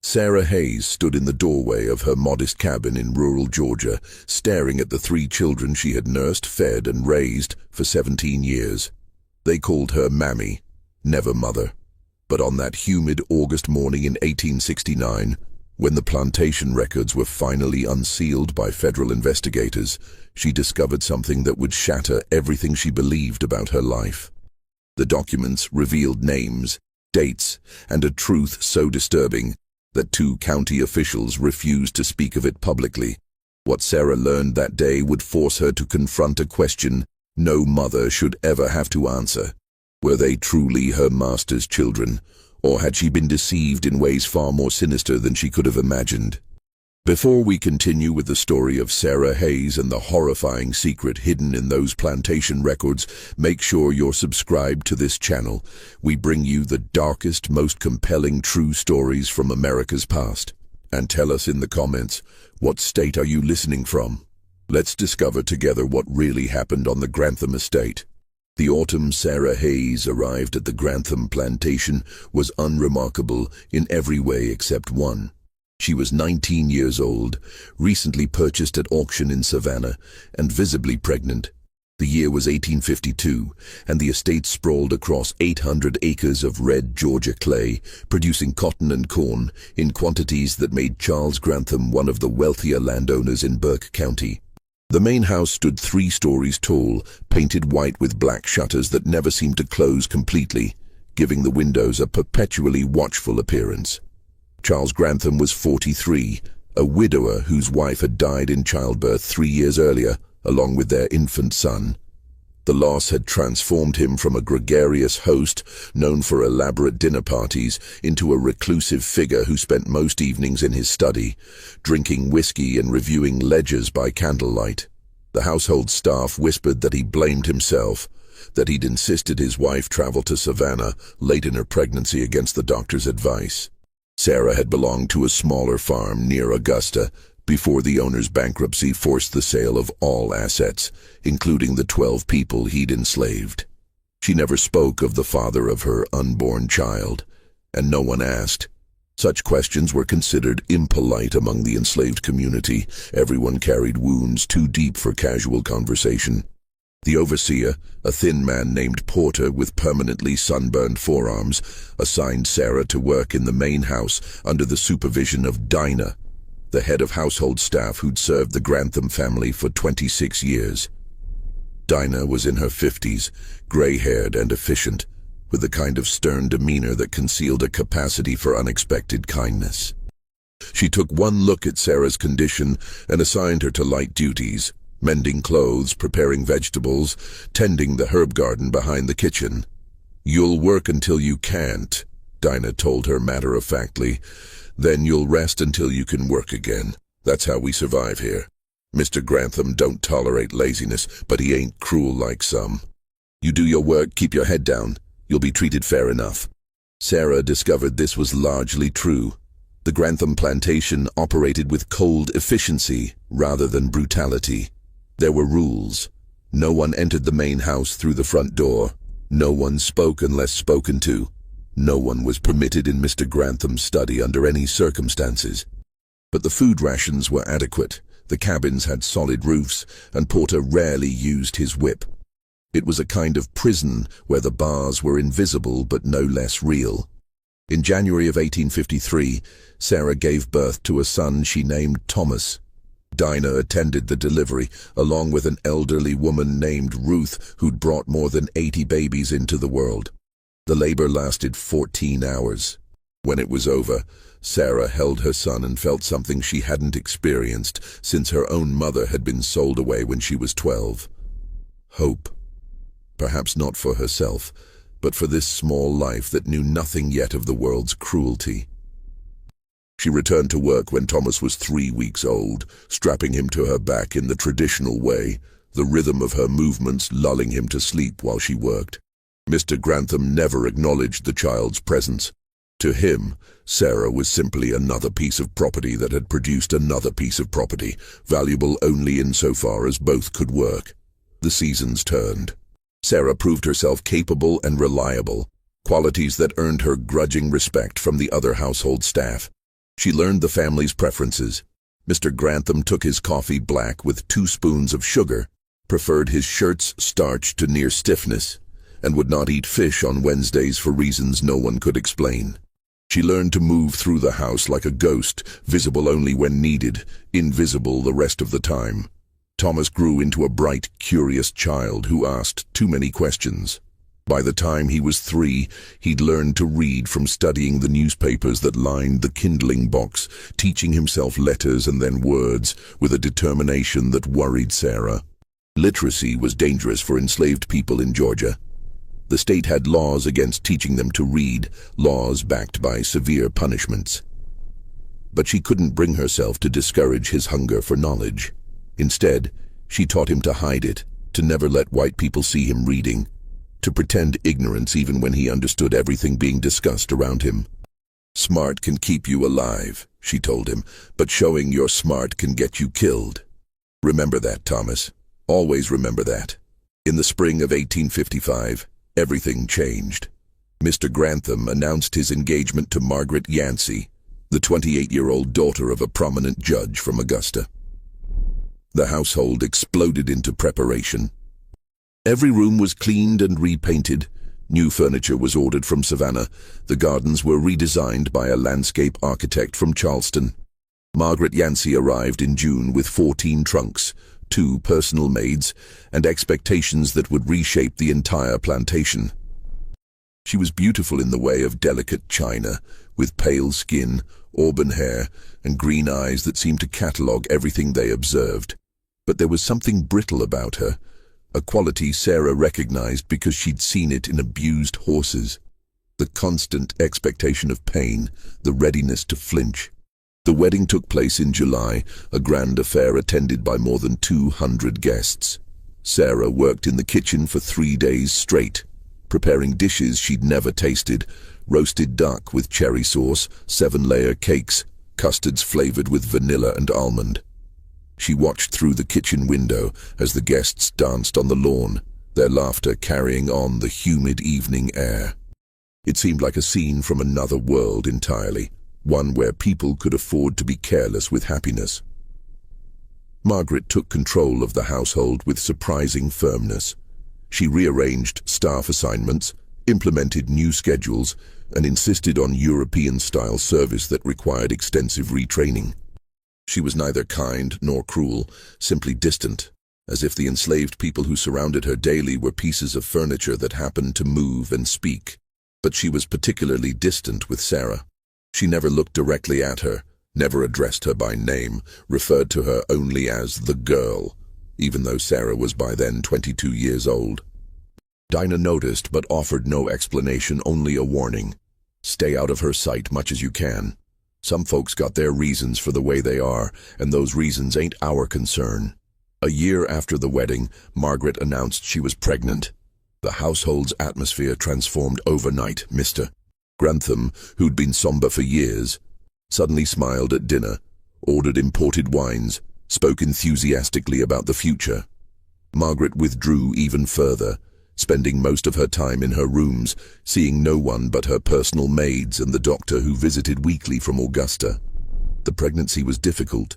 Sarah Hayes stood in the doorway of her modest cabin in rural Georgia, staring at the 3 children she had nursed, fed, and raised for 17 years. They called her Mammy, never Mother. But on that humid August morning in 1869, when the plantation records were finally unsealed by federal investigators, she discovered something that would shatter everything she believed about her life. The documents revealed names, dates, and a truth so disturbing that 2 county officials refused to speak of it publicly. What Sarah learned that day would force her to confront a question no mother should ever have to answer. Were they truly her master's children, or had she been deceived in ways far more sinister than she could have imagined? Before we continue with the story of Sarah Hayes and the horrifying secret hidden in those plantation records, make sure you're subscribed to this channel. We bring you the darkest, most compelling true stories from America's past. And tell us in the comments, what state are you listening from? Let's discover together what really happened on the Grantham estate. The autumn Sarah Hayes arrived at the Grantham plantation was unremarkable in every way except one. She was 19 years old, recently purchased at auction in Savannah, and visibly pregnant. The year was 1852, and the estate sprawled across 800 acres of red Georgia clay, producing cotton and corn in quantities that made Charles Grantham one of the wealthier landowners in Burke County. The main house stood 3 stories tall, painted white with black shutters that never seemed to close completely, giving the windows a perpetually watchful appearance. Charles Grantham was 43, a widower whose wife had died in childbirth 3 years earlier, along with their infant son. The loss had transformed him from a gregarious host, known for elaborate dinner parties, into a reclusive figure who spent most evenings in his study, drinking whiskey and reviewing ledgers by candlelight. The household staff whispered that he blamed himself, that he'd insisted his wife travel to Savannah late in her pregnancy against the doctor's advice. Sarah had belonged to a smaller farm near Augusta before the owner's bankruptcy forced the sale of all assets, including the 12 people he'd enslaved. She never spoke of the father of her unborn child, and no one asked. Such questions were considered impolite among the enslaved community. Everyone carried wounds too deep for casual conversation. The overseer, a thin man named Porter with permanently sunburned forearms, assigned Sarah to work in the main house under the supervision of Dinah, the head of household staff who'd served the Grantham family for 26 years. Dinah was in her 50s, gray-haired and efficient, with the kind of stern demeanor that concealed a capacity for unexpected kindness. She took one look at Sarah's condition and assigned her to light duties, mending clothes, preparing vegetables, tending the herb garden behind the kitchen. "You'll work until you can't," Dinah told her matter-of-factly. "Then you'll rest until you can work again. That's how we survive here. Mr. Grantham don't tolerate laziness, but he ain't cruel like some. You do your work, keep your head down. You'll be treated fair enough." Sarah discovered this was largely true. The Grantham plantation operated with cold efficiency rather than brutality. There were rules. No one entered the main house through the front door. No one spoke unless spoken to. No one was permitted in Mr. Grantham's study under any circumstances. But the food rations were adequate. The cabins had solid roofs, and Porter rarely used his whip. It was a kind of prison where the bars were invisible but no less real. In January of 1853, Sarah gave birth to a son she named Thomas. Dinah attended the delivery, along with an elderly woman named Ruth who'd brought more than 80 babies into the world. The labor lasted 14 hours. When it was over, Sarah held her son and felt something she hadn't experienced since her own mother had been sold away when she was 12. Hope. Perhaps not for herself, but for this small life that knew nothing yet of the world's cruelty. She returned to work when Thomas was 3 weeks old, strapping him to her back in the traditional way, the rhythm of her movements lulling him to sleep while she worked. Mr. Grantham never acknowledged the child's presence. To him, Sarah was simply another piece of property that had produced another piece of property, valuable only insofar as both could work. The seasons turned. Sarah proved herself capable and reliable, qualities that earned her grudging respect from the other household staff. She learned the family's preferences. Mr. Grantham took his coffee black with 2 spoons of sugar, preferred his shirts starched to near stiffness, and would not eat fish on Wednesdays for reasons no one could explain. She learned to move through the house like a ghost, visible only when needed, invisible the rest of the time. Thomas grew into a bright, curious child who asked too many questions. By the time he was 3, he'd learned to read from studying the newspapers that lined the kindling box, teaching himself letters and then words with a determination that worried Sarah. Literacy was dangerous for enslaved people in Georgia. The state had laws against teaching them to read, laws backed by severe punishments. But she couldn't bring herself to discourage his hunger for knowledge. Instead, she taught him to hide it, to never let white people see him reading, to pretend ignorance even when he understood everything being discussed around him. "Smart can keep you alive," she told him, "but showing you're smart can get you killed. Remember that, Thomas. Always remember that." In the spring of 1855, everything changed. Mr. Grantham announced his engagement to Margaret Yancey, the 28-year-old daughter of a prominent judge from Augusta. The household exploded into preparation. Every room was cleaned and repainted. New furniture was ordered from Savannah. The gardens were redesigned by a landscape architect from Charleston. Margaret Yancey arrived in June with 14 trunks, 2 personal maids, and expectations that would reshape the entire plantation. She was beautiful in the way of delicate china, with pale skin, auburn hair, and green eyes that seemed to catalogue everything they observed. But there was something brittle about her, a quality Sarah recognized because she'd seen it in abused horses. The constant expectation of pain, the readiness to flinch. The wedding took place in July, a grand affair attended by more than 200 guests. Sarah worked in the kitchen for 3 days straight, preparing dishes she'd never tasted: roasted duck with cherry sauce, 7-layer cakes, custards flavored with vanilla and almond. She watched through the kitchen window as the guests danced on the lawn, their laughter carrying on the humid evening air. It seemed like a scene from another world entirely, one where people could afford to be careless with happiness. Margaret took control of the household with surprising firmness. She rearranged staff assignments, implemented new schedules, and insisted on European-style service that required extensive retraining. She was neither kind nor cruel, simply distant, as if the enslaved people who surrounded her daily were pieces of furniture that happened to move and speak. But she was particularly distant with Sarah. She never looked directly at her, never addressed her by name, referred to her only as the girl, even though Sarah was by then 22 years old. Dinah noticed but offered no explanation, only a warning. Stay out of her sight much as you can. Some folks got their reasons for the way they are, and those reasons ain't our concern. A year after the wedding, Margaret announced she was pregnant. The household's atmosphere transformed overnight. Mr. Grantham, who'd been somber for years, suddenly smiled at dinner, ordered imported wines, spoke enthusiastically about the future. Margaret withdrew even further, spending most of her time in her rooms, seeing no one but her personal maids and the doctor who visited weekly from Augusta. The pregnancy was difficult.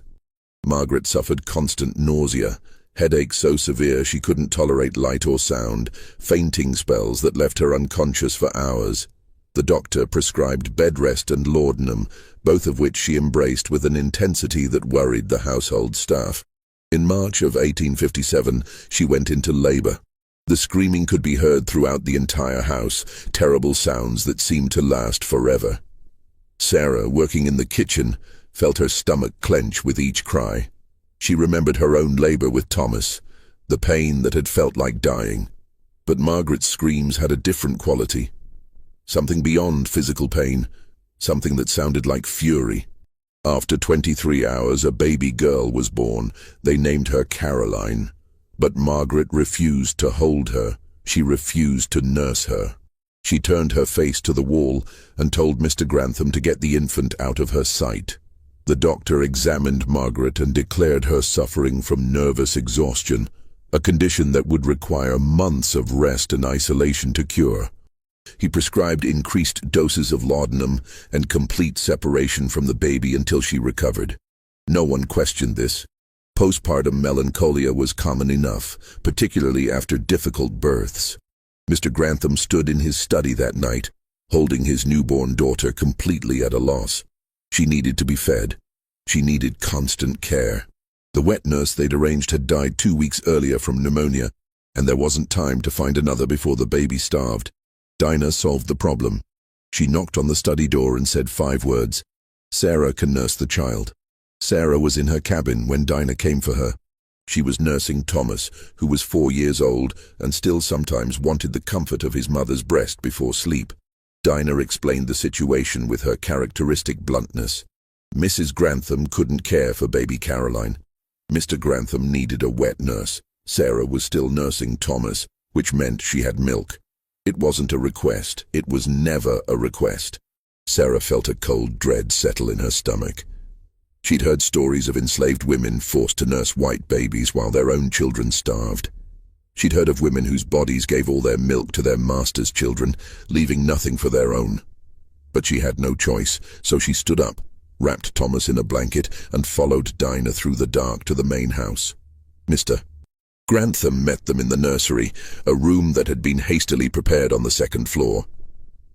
Margaret suffered constant nausea, headaches so severe she couldn't tolerate light or sound, fainting spells that left her unconscious for hours. The doctor prescribed bed rest and laudanum, both of which she embraced with an intensity that worried the household staff. In March of 1857, she went into labor. The screaming could be heard throughout the entire house, terrible sounds that seemed to last forever. Sarah, working in the kitchen, felt her stomach clench with each cry. She remembered her own labor with Thomas, the pain that had felt like dying. But Margaret's screams had a different quality. Something beyond physical pain, something that sounded like fury. After 23 hours, a baby girl was born. They named her Caroline. But Margaret refused to hold her. She refused to nurse her. She turned her face to the wall and told Mr. Grantham to get the infant out of her sight. The doctor examined Margaret and declared her suffering from nervous exhaustion, a condition that would require months of rest and isolation to cure. He prescribed increased doses of laudanum and complete separation from the baby until she recovered. No one questioned this. Postpartum melancholia was common enough, particularly after difficult births. Mr. Grantham stood in his study that night, holding his newborn daughter completely at a loss. She needed to be fed. She needed constant care. The wet nurse they'd arranged had died 2 weeks earlier from pneumonia, and there wasn't time to find another before the baby starved. Dinah solved the problem. She knocked on the study door and said 5 words. "Sarah can nurse the child." Sarah was in her cabin when Dinah came for her. She was nursing Thomas, who was 4 years old and still sometimes wanted the comfort of his mother's breast before sleep. Dinah explained the situation with her characteristic bluntness. Mrs. Grantham couldn't care for baby Caroline. Mr. Grantham needed a wet nurse. Sarah was still nursing Thomas, which meant she had milk. It wasn't a request. It was never a request. Sarah felt a cold dread settle in her stomach. She'd heard stories of enslaved women forced to nurse white babies while their own children starved. She'd heard of women whose bodies gave all their milk to their master's children, leaving nothing for their own. But she had no choice, so she stood up, wrapped Thomas in a blanket, and followed Dinah through the dark to the main house. Mr. Grantham met them in the nursery, a room that had been hastily prepared on the 2nd floor.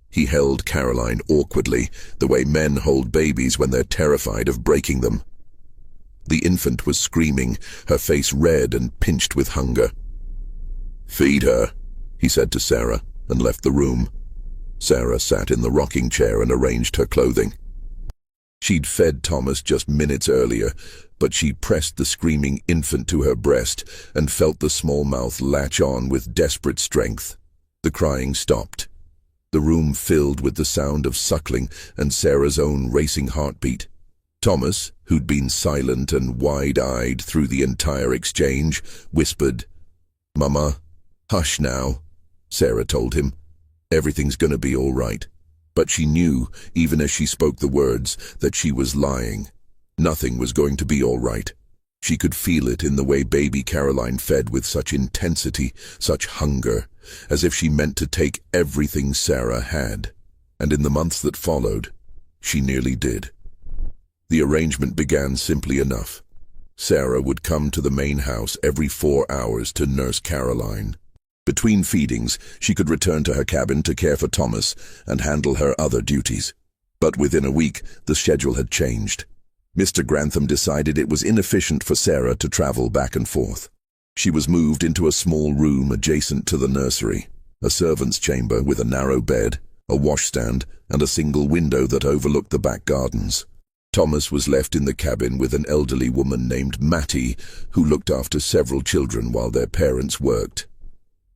He held Caroline awkwardly, the way men hold babies when they're terrified of breaking them. The infant was screaming, her face red and pinched with hunger. "Feed her," he said to Sarah, and left the room. Sarah sat in the rocking chair and arranged her clothing. She'd fed Thomas just minutes earlier, but she pressed the screaming infant to her breast and felt the small mouth latch on with desperate strength. The crying stopped. The room filled with the sound of suckling and Sarah's own racing heartbeat. Thomas, who'd been silent and wide-eyed through the entire exchange, whispered, "Mama, hush now," Sarah told him. "Everything's gonna be all right." But she knew, even as she spoke the words, that she was lying. Nothing was going to be all right. She could feel it in the way baby Caroline fed with such intensity, such hunger, as if she meant to take everything Sarah had. And in the months that followed, she nearly did. The arrangement began simply enough. Sarah would come to the main house every 4 hours to nurse Caroline. Between feedings, she could return to her cabin to care for Thomas and handle her other duties. But within a week, the schedule had changed. Mr. Grantham decided it was inefficient for Sarah to travel back and forth. She was moved into a small room adjacent to the nursery, a servant's chamber with a narrow bed, a washstand, and a single window that overlooked the back gardens. Thomas was left in the cabin with an elderly woman named Mattie, who looked after several children while their parents worked.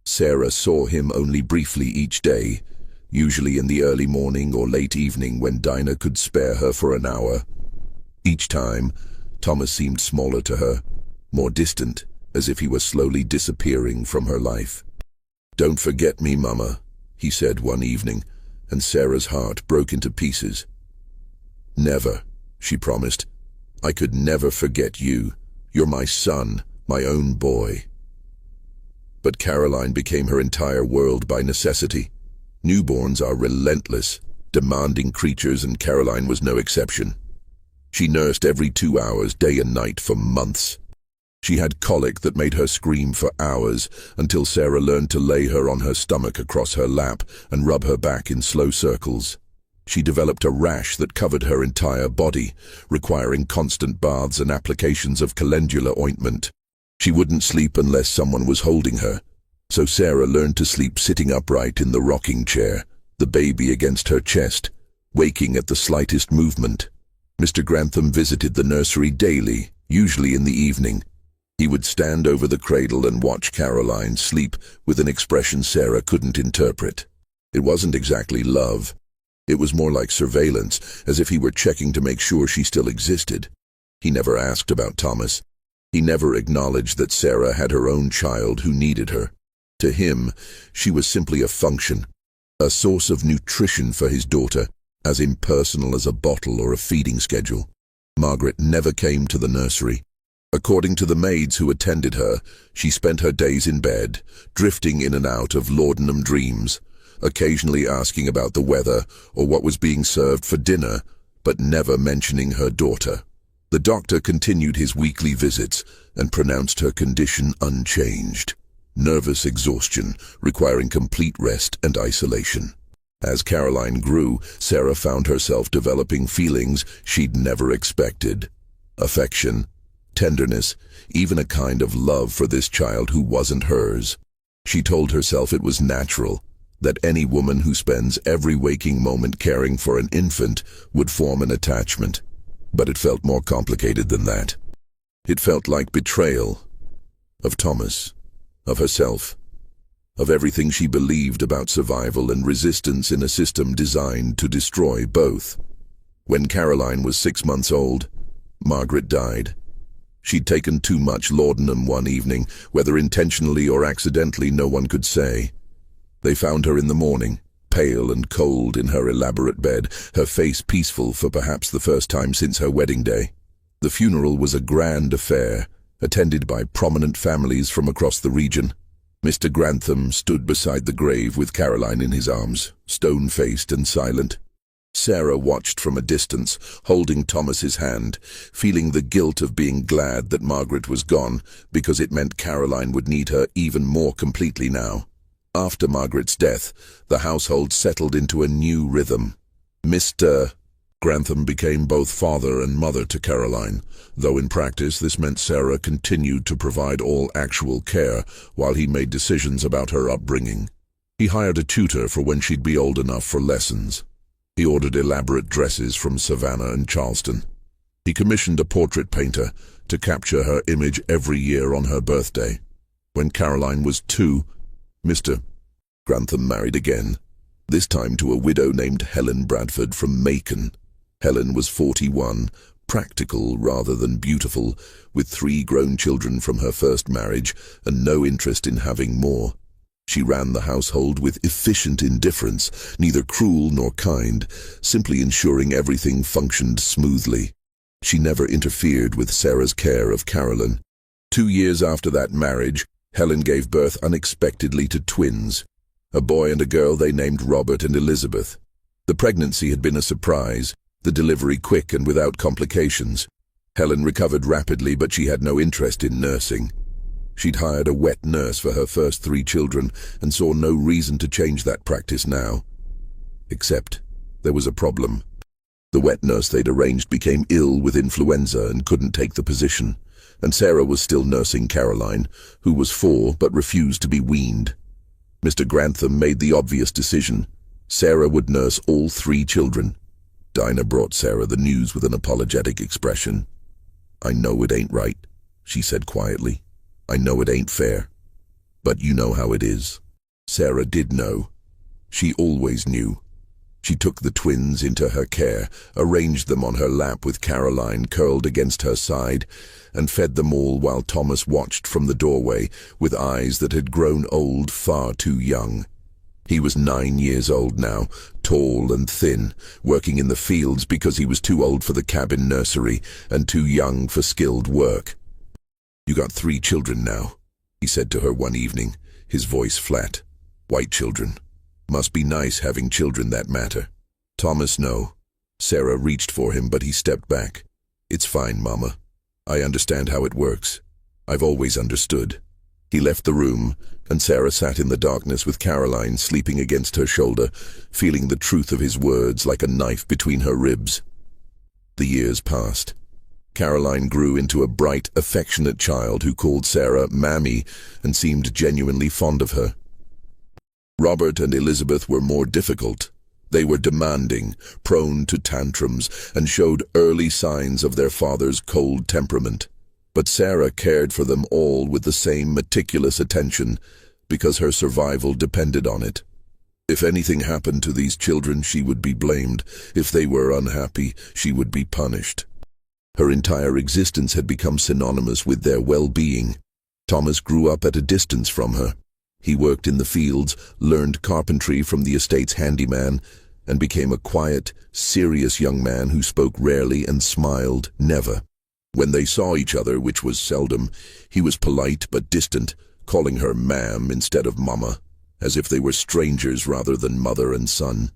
Sarah saw him only briefly each day, usually in the early morning or late evening when Dinah could spare her for an hour. Each time, Thomas seemed smaller to her, more distant, as if he were slowly disappearing from her life. "Don't forget me, Mama," he said one evening, and Sarah's heart broke into pieces. "Never," she promised. "I could never forget you. You're my son, my own boy." But Caroline became her entire world by necessity. Newborns are relentless, demanding creatures, and Caroline was no exception. She nursed every 2 hours, day and night, for months. She had colic that made her scream for hours, until Sarah learned to lay her on her stomach across her lap and rub her back in slow circles. She developed a rash that covered her entire body, requiring constant baths and applications of calendula ointment. She wouldn't sleep unless someone was holding her, so Sarah learned to sleep sitting upright in the rocking chair, the baby against her chest, waking at the slightest movement. Mr. Grantham visited the nursery daily, usually in the evening. He would stand over the cradle and watch Caroline sleep with an expression Sarah couldn't interpret. It wasn't exactly love. It was more like surveillance, as if he were checking to make sure she still existed. He never asked about Thomas. He never acknowledged that Sarah had her own child who needed her. To him, she was simply a function, a source of nutrition for his daughter, as impersonal as a bottle or a feeding schedule. Margaret never came to the nursery. According to the maids who attended her, she spent her days in bed, drifting in and out of laudanum dreams. occasionally asking about the weather or what was being served for dinner, but never mentioning her daughter. The doctor continued his weekly visits and pronounced her condition unchanged. Nervous exhaustion, requiring complete rest and isolation. As Caroline grew, Sarah found herself developing feelings she'd never expected. Affection, tenderness, even a kind of love for this child who wasn't hers. She told herself it was natural, that any woman who spends every waking moment caring for an infant would form an attachment. But it felt more complicated than that. It felt like betrayal. Of Thomas. Of herself. Of everything she believed about survival and resistance in a system designed to destroy both. When Caroline was 6 months old, Margaret died. She'd taken too much laudanum one evening, whether intentionally or accidentally no one could say. They found her in the morning, pale and cold in her elaborate bed, her face peaceful for perhaps the first time since her wedding day. The funeral was a grand affair, attended by prominent families from across the region. Mr. Grantham stood beside the grave with Caroline in his arms, stone-faced and silent. Sarah watched from a distance, holding Thomas's hand, feeling the guilt of being glad that Margaret was gone, because it meant Caroline would need her even more completely now. After Margaret's death, the household settled into a new rhythm. Mr. Grantham became both father and mother to Caroline, though in practice this meant Sarah continued to provide all actual care while he made decisions about her upbringing. He hired a tutor for when she'd be old enough for lessons. He ordered elaborate dresses from Savannah and Charleston. He commissioned a portrait painter to capture her image every year on her birthday. When Caroline was 2, Mr. Grantham married again, this time to a widow named Helen Bradford from Macon. Helen was 41, practical rather than beautiful, with 3 grown children from her first marriage and no interest in having more. She ran the household with efficient indifference, neither cruel nor kind, simply ensuring everything functioned smoothly. She never interfered with Sarah's care of Caroline. 2 years after that marriage, Helen gave birth unexpectedly to twins, a boy and a girl they named Robert and Elizabeth. The pregnancy had been a surprise, the delivery quick and without complications. Helen recovered rapidly, but she had no interest in nursing. She'd hired a wet nurse for her first 3 children and saw no reason to change that practice now. Except there was a problem. The wet nurse they'd arranged became ill with influenza and couldn't take the position, and Sarah was still nursing Caroline, who was 4 but refused to be weaned. Mr. Grantham made the obvious decision. Sarah would nurse all 3 children. Dinah brought Sarah the news with an apologetic expression. "I know it ain't right," she said quietly. "I know it ain't fair. But you know how it is." Sarah did know. She always knew. She took the twins into her care, arranged them on her lap with Caroline curled against her side, and fed them all while Thomas watched from the doorway with eyes that had grown old far too young. He was 9 years old now, tall and thin, working in the fields because he was too old for the cabin nursery and too young for skilled work. "You got 3 children now," he said to her one evening, his voice flat. "White children. Must be nice having children that matter." "Thomas, no." Sarah reached for him, but he stepped back. "It's fine, Mama. I understand how it works. I've always understood." He left the room, and Sarah sat in the darkness with Caroline sleeping against her shoulder, feeling the truth of his words like a knife between her ribs. The years passed. Caroline grew into a bright, affectionate child who called Sarah Mammy and seemed genuinely fond of her. Robert and Elizabeth were more difficult. They were demanding, prone to tantrums, and showed early signs of their father's cold temperament. But Sarah cared for them all with the same meticulous attention, because her survival depended on it. If anything happened to these children, she would be blamed. If they were unhappy, she would be punished. Her entire existence had become synonymous with their well-being. Thomas grew up at a distance from her. He worked in the fields, learned carpentry from the estate's handyman, and became a quiet, serious young man who spoke rarely and smiled never. When they saw each other, which was seldom, he was polite but distant, calling her ma'am instead of mama. as if they were strangers rather than mother and son.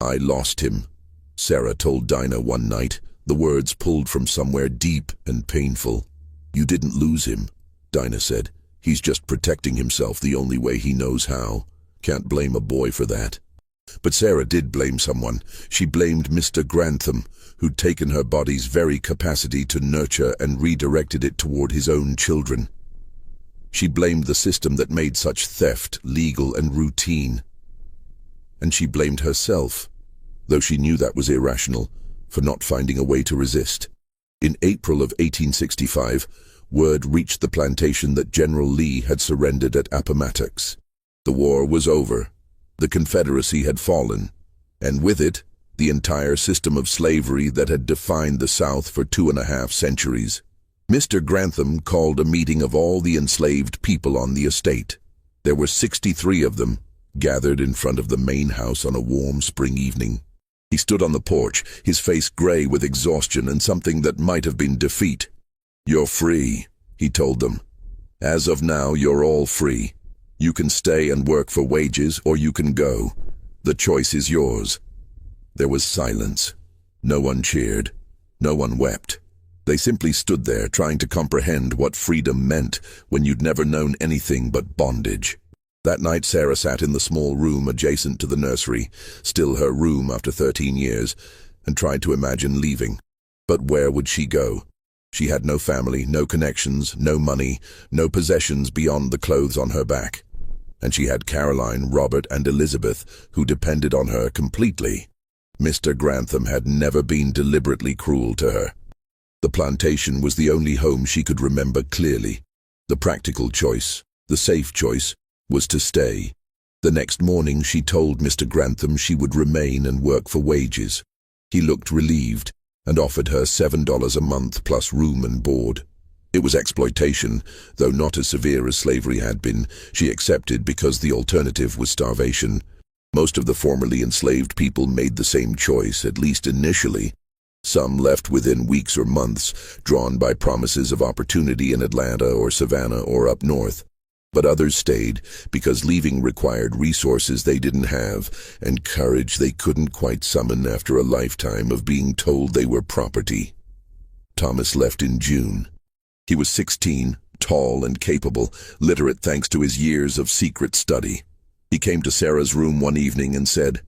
"I lost him," Sarah told Dinah one night, the words pulled from somewhere deep and painful. "You didn't lose him," Dinah said. "He's just protecting himself the only way he knows how. Can't blame a boy for that." But Sarah did blame someone. She blamed Mr. Grantham, who'd taken her body's very capacity to nurture and redirected it toward his own children. She blamed the system that made such theft legal and routine. And she blamed herself, though she knew that was irrational, for not finding a way to resist. In April of 1865, word reached the plantation that General Lee had surrendered at Appomattox. The war was over. The Confederacy had fallen, and with it, the entire system of slavery that had defined the South for 2.5 centuries. Mr. Grantham called a meeting of all the enslaved people on the estate. There were 63 of them, gathered in front of the main house on a warm spring evening. He stood on the porch, his face gray with exhaustion and something that might have been defeat. "You're free," he told them. "As of now, you're all free. You can stay and work for wages, or you can go. The choice is yours." There was silence. No one cheered. No one wept. They simply stood there, trying to comprehend what freedom meant when you'd never known anything but bondage. That night Sarah sat in the small room adjacent to the nursery, still her room after 13 years, and tried to imagine leaving. But where would she go? She had no family, no connections, no money, no possessions beyond the clothes on her back. And she had Caroline, Robert, and Elizabeth, who depended on her completely. Mr. Grantham had never been deliberately cruel to her. The plantation was the only home she could remember clearly. The practical choice, the safe choice, was to stay. The next morning she told Mr. Grantham she would remain and work for wages. He looked relieved and offered her $7 a month plus room and board. It was exploitation, though not as severe as slavery had been. She accepted because the alternative was starvation. Most of the formerly enslaved people made the same choice, at least initially. Some left within weeks or months, drawn by promises of opportunity in Atlanta or Savannah or up north. But others stayed because leaving required resources they didn't have and courage they couldn't quite summon after a lifetime of being told they were property. Thomas left in June. He was 16, tall and capable, literate thanks to his years of secret study. He came to Sarah's room one evening and said,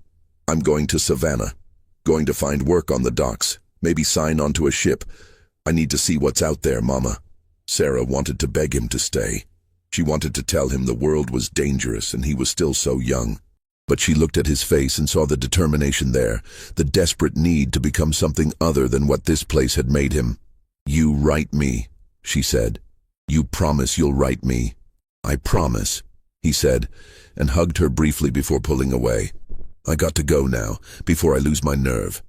"I'm going to Savannah. Going to find work on the docks, maybe sign onto a ship. I need to see what's out there, Mama." Sarah wanted to beg him to stay. She wanted to tell him the world was dangerous and he was still so young. But she looked at his face and saw the determination there, the desperate need to become something other than what this place had made him. "You write me," she said. "You promise you'll write me." "I promise," he said, and hugged her briefly before pulling away. "I got to go now, before I lose my nerve."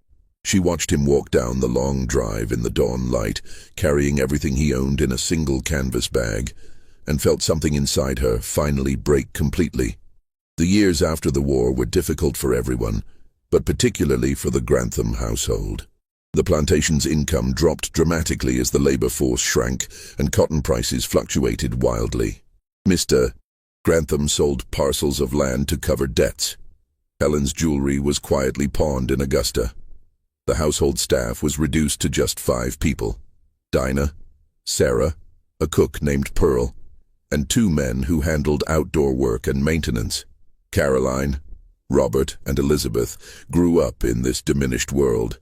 She watched him walk down the long drive in the dawn light, carrying everything he owned in a single canvas bag, and felt something inside her finally break completely. The years after the war were difficult for everyone, but particularly for the Grantham household. The plantation's income dropped dramatically as the labor force shrank and cotton prices fluctuated wildly. Mr. Grantham sold parcels of land to cover debts. Helen's jewelry was quietly pawned in Augusta. The household staff was reduced to just 5 people: Dinah, Sarah, a cook named Pearl, and 2 men who handled outdoor work and maintenance. Caroline, Robert, and Elizabeth grew up in this diminished world,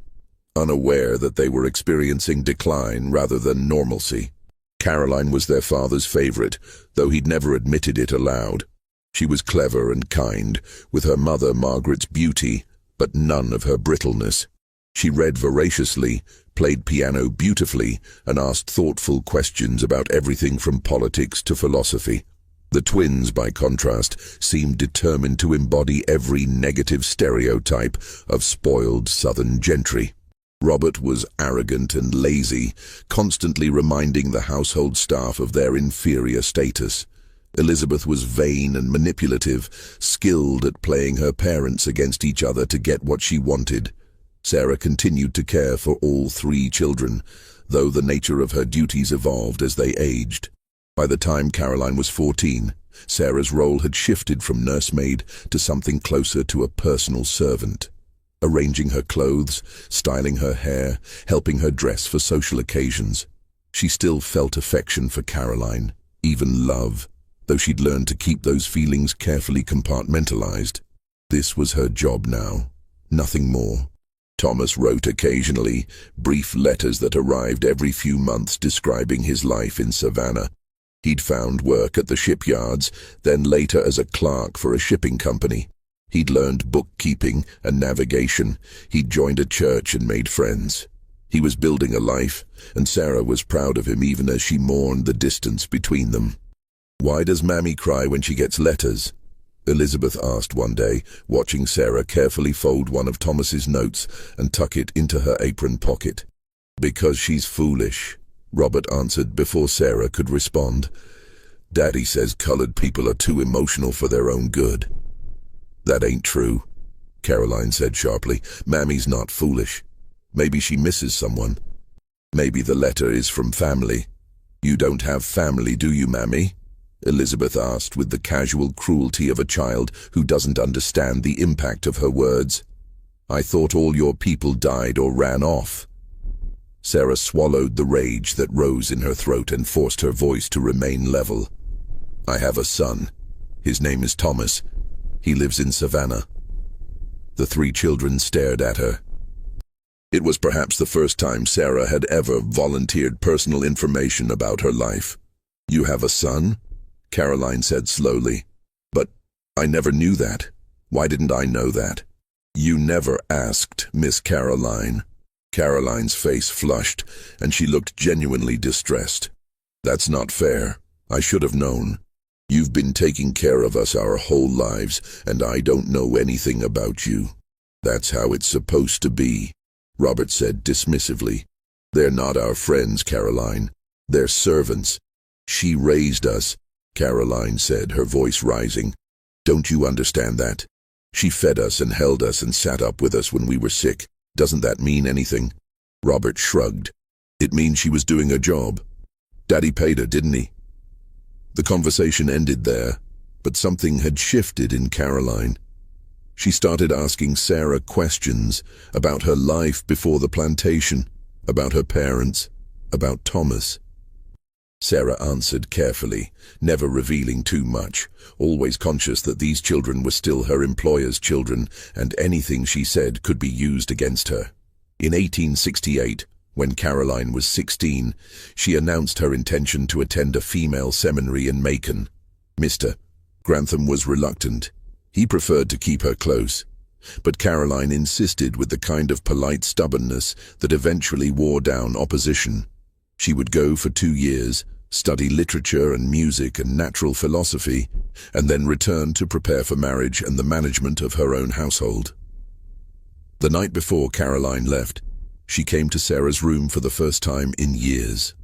unaware that they were experiencing decline rather than normalcy. Caroline was their father's favorite, though he'd never admitted it aloud. She was clever and kind, with her mother Margaret's beauty, but none of her brittleness. She read voraciously, played piano beautifully, and asked thoughtful questions about everything from politics to philosophy. The twins, by contrast, seemed determined to embody every negative stereotype of spoiled Southern gentry. Robert was arrogant and lazy, constantly reminding the household staff of their inferior status. Elizabeth was vain and manipulative, skilled at playing her parents against each other to get what she wanted. Sarah continued to care for all 3 children, though the nature of her duties evolved as they aged. By the time Caroline was 14, Sarah's role had shifted from nursemaid to something closer to a personal servant, arranging her clothes, styling her hair, helping her dress for social occasions. She still felt affection for Caroline, even love, though she'd learned to keep those feelings carefully compartmentalized. This was her job now, nothing more. Thomas wrote occasionally, brief letters that arrived every few months describing his life in Savannah. He'd found work at the shipyards, then later as a clerk for a shipping company. He'd learned bookkeeping and navigation. He'd joined a church and made friends. He was building a life, and Sarah was proud of him even as she mourned the distance between them. "Why does Mammy cry when she gets letters?" Elizabeth asked one day, watching Sarah carefully fold one of Thomas's notes and tuck it into her apron pocket. "Because she's foolish," Robert answered before Sarah could respond. "Daddy says colored people are too emotional for their own good." "That ain't true," Caroline said sharply. "Mammy's not foolish. Maybe she misses someone. Maybe the letter is from family." "You don't have family, do you, Mammy?" Elizabeth asked with the casual cruelty of a child who doesn't understand the impact of her words. "I thought all your people died or ran off." Sarah swallowed the rage that rose in her throat and forced her voice to remain level. "I have a son. His name is Thomas. He lives in Savannah." The three children stared at her. It was perhaps the first time Sarah had ever volunteered personal information about her life. "You have a son?" Caroline said slowly. "But I never knew that. Why didn't I know that?" "You never asked, Miss Caroline." Caroline's face flushed, and she looked genuinely distressed. "That's not fair. I should have known. You've been taking care of us our whole lives, and I don't know anything about you." "That's how it's supposed to be," Robert said dismissively. "They're not our friends, Caroline. They're servants. She raised us," Caroline said, her voice rising. "Don't you understand that? She fed us and held us and sat up with us when we were sick. Doesn't that mean anything?" Robert shrugged. "It means she was doing her job. Daddy paid her, didn't he?" The conversation ended there, but something had shifted in Caroline. She started asking Sarah questions about her life before the plantation, about her parents, about Thomas. Sarah answered carefully, never revealing too much, always conscious that these children were still her employer's children, and anything she said could be used against her. In 1868, when Caroline was 16, she announced her intention to attend a female seminary in Macon. Mr. Grantham was reluctant. He preferred to keep her close. But Caroline insisted with the kind of polite stubbornness that eventually wore down opposition. She would go for 2 years, study literature and music and natural philosophy, and then return to prepare for marriage and the management of her own household. The night before Caroline left, she came to Sarah's room for the first time in years.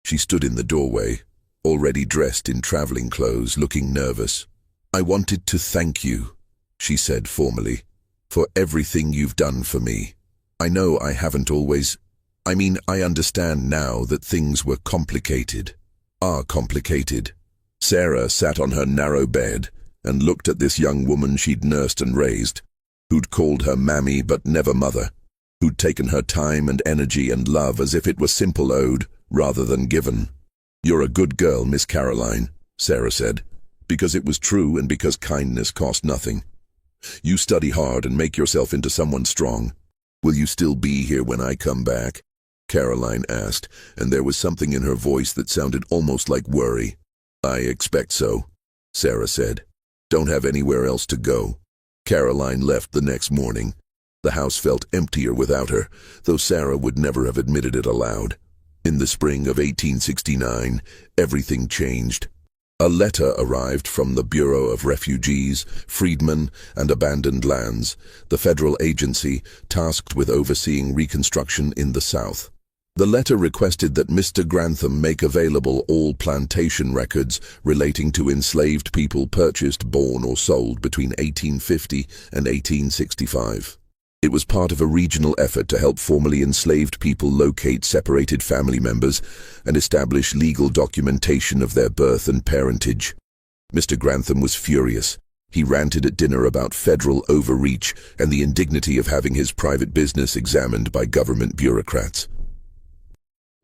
She stood in the doorway, already dressed in traveling clothes, looking nervous. "I wanted to thank you," she said formally, "for everything you've done for me. I know I haven't always... I understand now that things were complicated. Are complicated." Sarah sat on her narrow bed and looked at this young woman she'd nursed and raised, who'd called her Mammy but never mother, who'd taken her time and energy and love as if it were simple owed rather than given. "You're a good girl, Miss Caroline," Sarah said, "because it was true and because kindness cost nothing. You study hard and make yourself into someone strong. Will you still be here when I come back?" Caroline asked, and there was something in her voice that sounded almost like worry. "I expect so," Sarah said. "Don't have anywhere else to go." Caroline left the next morning. The house felt emptier without her, though Sarah would never have admitted it aloud. In the spring of 1869, everything changed. A letter arrived from the Bureau of Refugees, Freedmen, and Abandoned Lands, the federal agency tasked with overseeing reconstruction in the South. The letter requested that Mr. Grantham make available all plantation records relating to enslaved people purchased, born, or sold between 1850 and 1865. It was part of a regional effort to help formerly enslaved people locate separated family members and establish legal documentation of their birth and parentage. Mr. Grantham was furious. He ranted at dinner about federal overreach and the indignity of having his private business examined by government bureaucrats.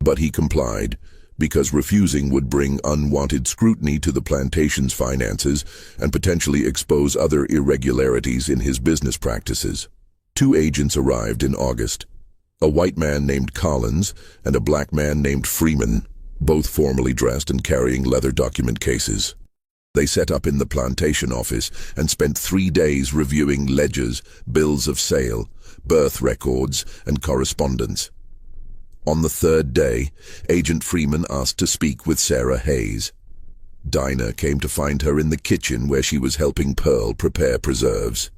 But he complied, because refusing would bring unwanted scrutiny to the plantation's finances and potentially expose other irregularities in his business practices. 2 agents arrived in August, a white man named Collins and a black man named Freeman, both formally dressed and carrying leather document cases. They set up in the plantation office and spent 3 days reviewing ledgers, bills of sale, birth records, and correspondence. On the 3rd day, Agent Freeman asked to speak with Sarah Hayes. Dinah came to find her in the kitchen where she was helping Pearl prepare preserves.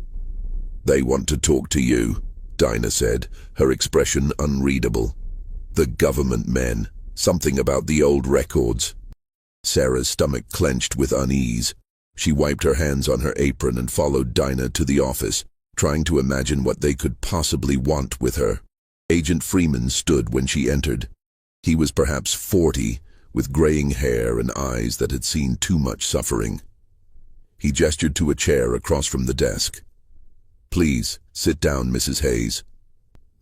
"They want to talk to you," Dinah said, her expression unreadable. "The government men. Something about the old records." Sarah's stomach clenched with unease. She wiped her hands on her apron and followed Dinah to the office, trying to imagine what they could possibly want with her. Agent Freeman stood when she entered. He was perhaps 40, with graying hair and eyes that had seen too much suffering. He gestured to a chair across from the desk. "Please, sit down, Mrs. Hayes."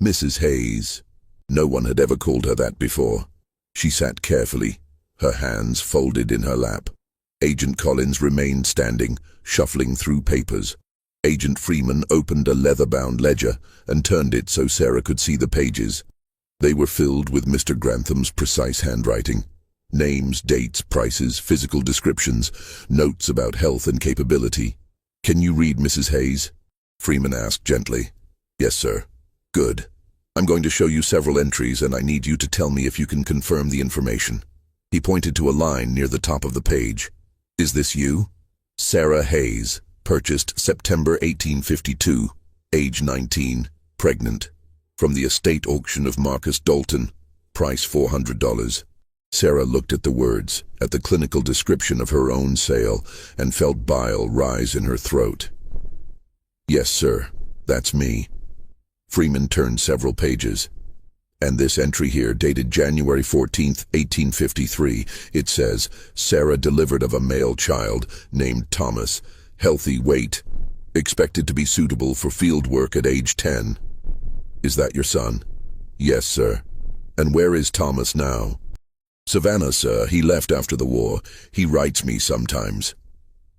Mrs. Hayes. No one had ever called her that before. She sat carefully, her hands folded in her lap. Agent Collins remained standing, shuffling through papers. Agent Freeman opened a leather-bound ledger and turned it so Sarah could see the pages. They were filled with Mr. Grantham's precise handwriting. Names, dates, prices, physical descriptions, notes about health and capability. "Can you read, Mrs. Hayes?" Freeman asked gently. "Yes, sir." "Good. I'm going to show you several entries and I need you to tell me if you can confirm the information." He pointed to a line near the top of the page. "Is this you?" "Sarah Hayes, purchased September 1852, age 19, pregnant. From the estate auction of Marcus Dalton, price $400. Sarah looked at the words, at the clinical description of her own sale, and felt bile rise in her throat. "Yes, sir, that's me." Freeman turned several pages. "And this entry here, dated January 14th, 1853, it says, Sarah delivered of a male child named Thomas, healthy weight, expected to be suitable for field work at age 10. Is that your son?" "Yes, sir." "And where is Thomas now?" "Savannah, sir. He left after the war. He writes me sometimes."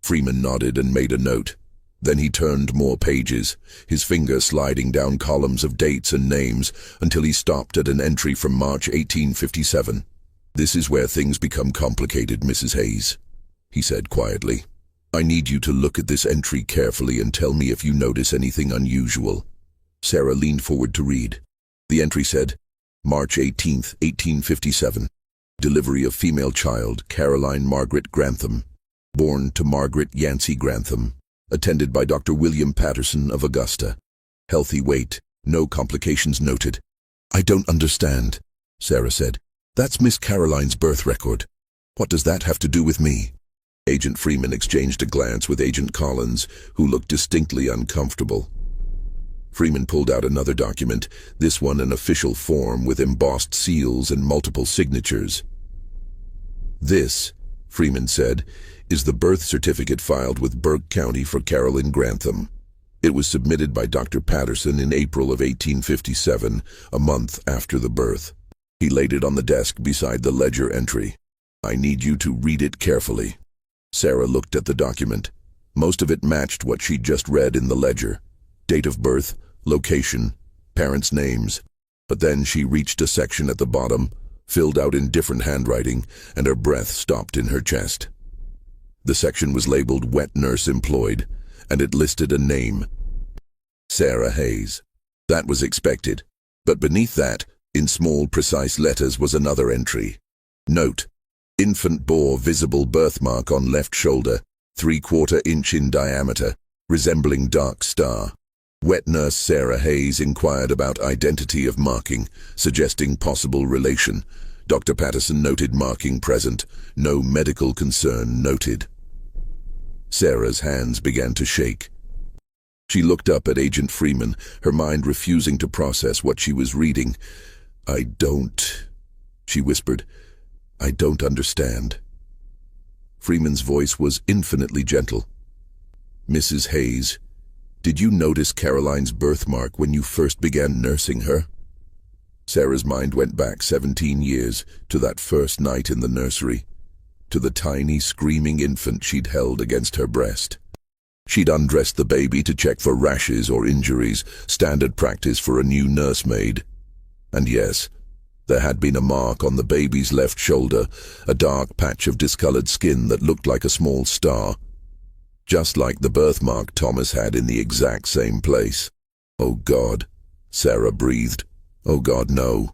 Freeman nodded and made a note. Then he turned more pages, his finger sliding down columns of dates and names until he stopped at an entry from March 1857. "This is where things become complicated, Mrs. Hayes," he said quietly. "I need you to look at this entry carefully and tell me if you notice anything unusual." Sarah leaned forward to read. The entry said, March 18th, 1857. Delivery of female child, Caroline Margaret Grantham. Born to Margaret Yancey Grantham. Attended by Dr. William Patterson of Augusta. Healthy weight, no complications noted. "I don't understand," Sarah said. "That's Miss Caroline's birth record. What does that have to do with me?" Agent Freeman exchanged a glance with Agent Collins, who looked distinctly uncomfortable. Freeman pulled out another document, this one an official form with embossed seals and multiple signatures. "This," Freeman said, "is the birth certificate filed with Burke County for Caroline Grantham. It was submitted by Dr. Patterson in April of 1857, a month after the birth." He laid it on the desk beside the ledger entry. "I need you to read it carefully." Sarah looked at the document. Most of it matched what she'd just read in the ledger. Date of birth, location, parents' names. But then she reached a section at the bottom, filled out in different handwriting, and her breath stopped in her chest. The section was labeled Wet Nurse Employed, and it listed a name. Sarah Hayes. That was expected. But beneath that, in small, precise letters, was another entry. Note: infant bore visible birthmark on left shoulder, 3/4 inch in diameter, resembling dark star. Wet nurse Sarah Hayes inquired about identity of marking, suggesting possible relation. Dr. Patterson noted marking present, no medical concern noted. Sarah's hands began to shake. She looked up at Agent Freeman, her mind refusing to process what she was reading. She whispered, "I don't understand." Freeman's voice was infinitely gentle. "Mrs. Hayes, did you notice Caroline's birthmark when you first began nursing her?" Sarah's mind went back 17 years to that first night in the nursery, to the tiny, screaming infant she'd held against her breast. She'd undressed the baby to check for rashes or injuries, standard practice for a new nursemaid. And yes, there had been a mark on the baby's left shoulder, a dark patch of discolored skin that looked like a small star, just like the birthmark Thomas had in the exact same place. "Oh God," Sarah breathed. "Oh God, no."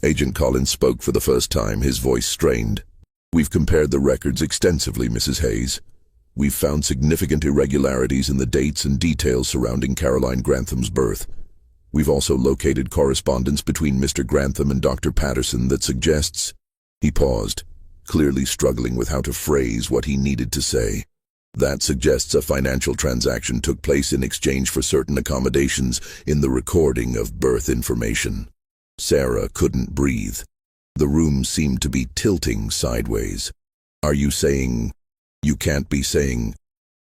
Agent Collins spoke for the first time, his voice strained. "We've compared the records extensively, Mrs. Hayes. We've found significant irregularities in the dates and details surrounding Caroline Grantham's birth. We've also located correspondence between Mr. Grantham and Dr. Patterson that suggests—" He paused, clearly struggling with how to phrase what he needed to say. "That suggests a financial transaction took place in exchange for certain accommodations in the recording of birth information." Sarah couldn't breathe. The room seemed to be tilting sideways. "Are you saying—" "You can't be saying—"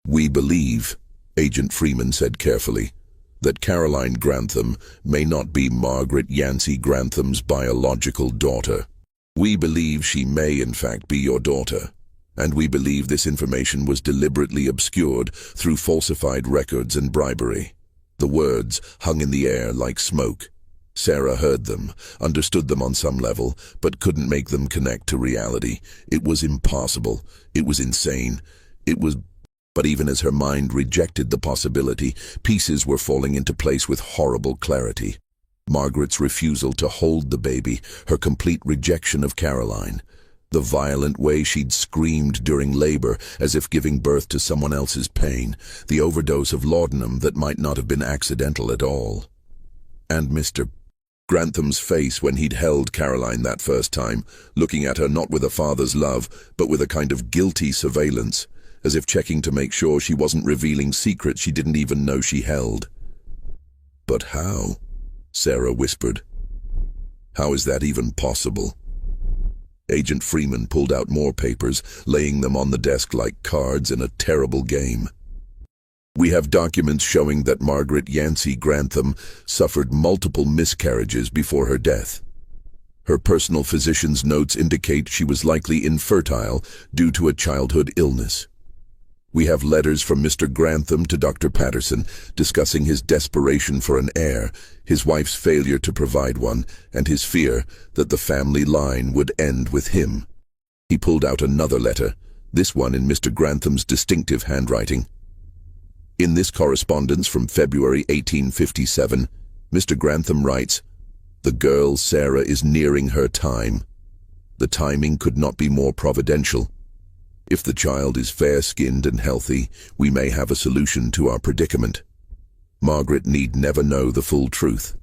"We believe," Agent Freeman said carefully, "that Caroline Grantham may not be Margaret Yancey Grantham's biological daughter. We believe she may in fact be your daughter, and we believe this information was deliberately obscured through falsified records and bribery." The words hung in the air like smoke. Sarah heard them, understood them on some level, but couldn't make them connect to reality. It was impossible. It was insane. But even as her mind rejected the possibility, pieces were falling into place with horrible clarity. Margaret's refusal to hold the baby, her complete rejection of Caroline, the violent way she'd screamed during labor as if giving birth to someone else's pain, the overdose of laudanum that might not have been accidental at all. And Mr. Grantham's face when he'd held Caroline that first time, looking at her not with a father's love, but with a kind of guilty surveillance, as if checking to make sure she wasn't revealing secrets she didn't even know she held. "But how?" Sarah whispered. "How is that even possible?" Agent Freeman pulled out more papers, laying them on the desk like cards in a terrible game. "We have documents showing that Margaret Yancey Grantham suffered multiple miscarriages before her death. Her personal physician's notes indicate she was likely infertile due to a childhood illness. We have letters from Mr. Grantham to Dr. Patterson discussing his desperation for an heir, his wife's failure to provide one, and his fear that the family line would end with him." He pulled out another letter, this one in Mr. Grantham's distinctive handwriting. In this correspondence from February 1857, Mr. Grantham writes, "The girl Sarah is nearing her time. The timing could not be more providential. If the child is fair-skinned and healthy, we may have a solution to our predicament. Margaret need never know the full truth.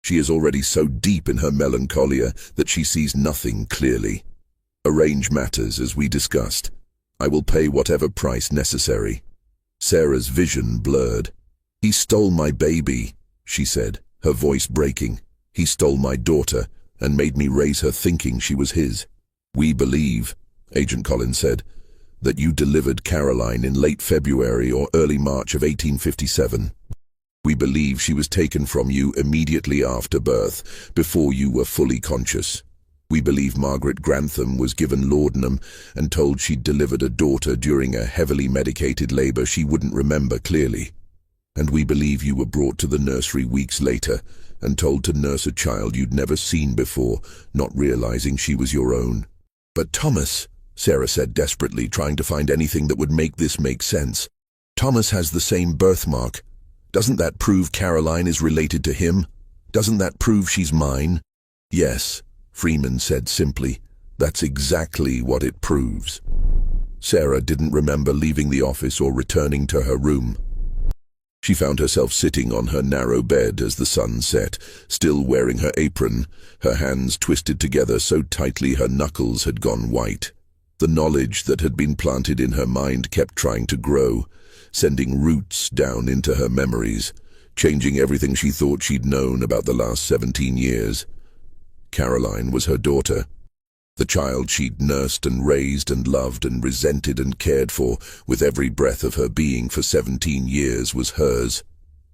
She is already so deep in her melancholia that she sees nothing clearly. Arrange matters as we discussed. I will pay whatever price necessary." Sarah's vision blurred. "He stole my baby," she said, her voice breaking. "He stole my daughter and made me raise her thinking she was his." "We believe," Agent Collins said, "that you delivered Caroline in late February or early March of 1857. We believe she was taken from you immediately after birth, before you were fully conscious. We believe Margaret Grantham was given laudanum and told she'd delivered a daughter during a heavily medicated labor she wouldn't remember clearly. And we believe you were brought to the nursery weeks later and told to nurse a child you'd never seen before, not realizing she was your own." "But Thomas," Sarah said desperately, trying to find anything that would make this make sense. "Thomas has the same birthmark. Doesn't that prove Caroline is related to him? Doesn't that prove she's mine?" "Yes," Freeman said simply. "That's exactly what it proves." Sarah didn't remember leaving the office or returning to her room. She found herself sitting on her narrow bed as the sun set, still wearing her apron, her hands twisted together so tightly her knuckles had gone white. The knowledge that had been planted in her mind kept trying to grow, sending roots down into her memories, changing everything she thought she'd known about the last 17 years. Caroline was her daughter. The child she'd nursed and raised and loved and resented and cared for with every breath of her being for 17 years was hers,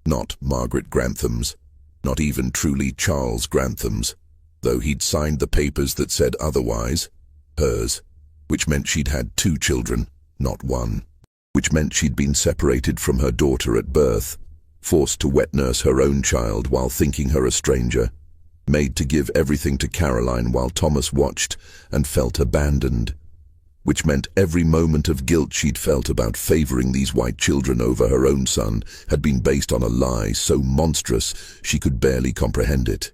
not Margaret Grantham's, not even truly Charles Grantham's, though he'd signed the papers that said otherwise, hers, which meant she'd had 2 children, not 1, which meant she'd been separated from her daughter at birth, forced to wet nurse her own child while thinking her a stranger, made to give everything to Caroline while Thomas watched and felt abandoned, which meant every moment of guilt she'd felt about favoring these white children over her own son had been based on a lie so monstrous she could barely comprehend it.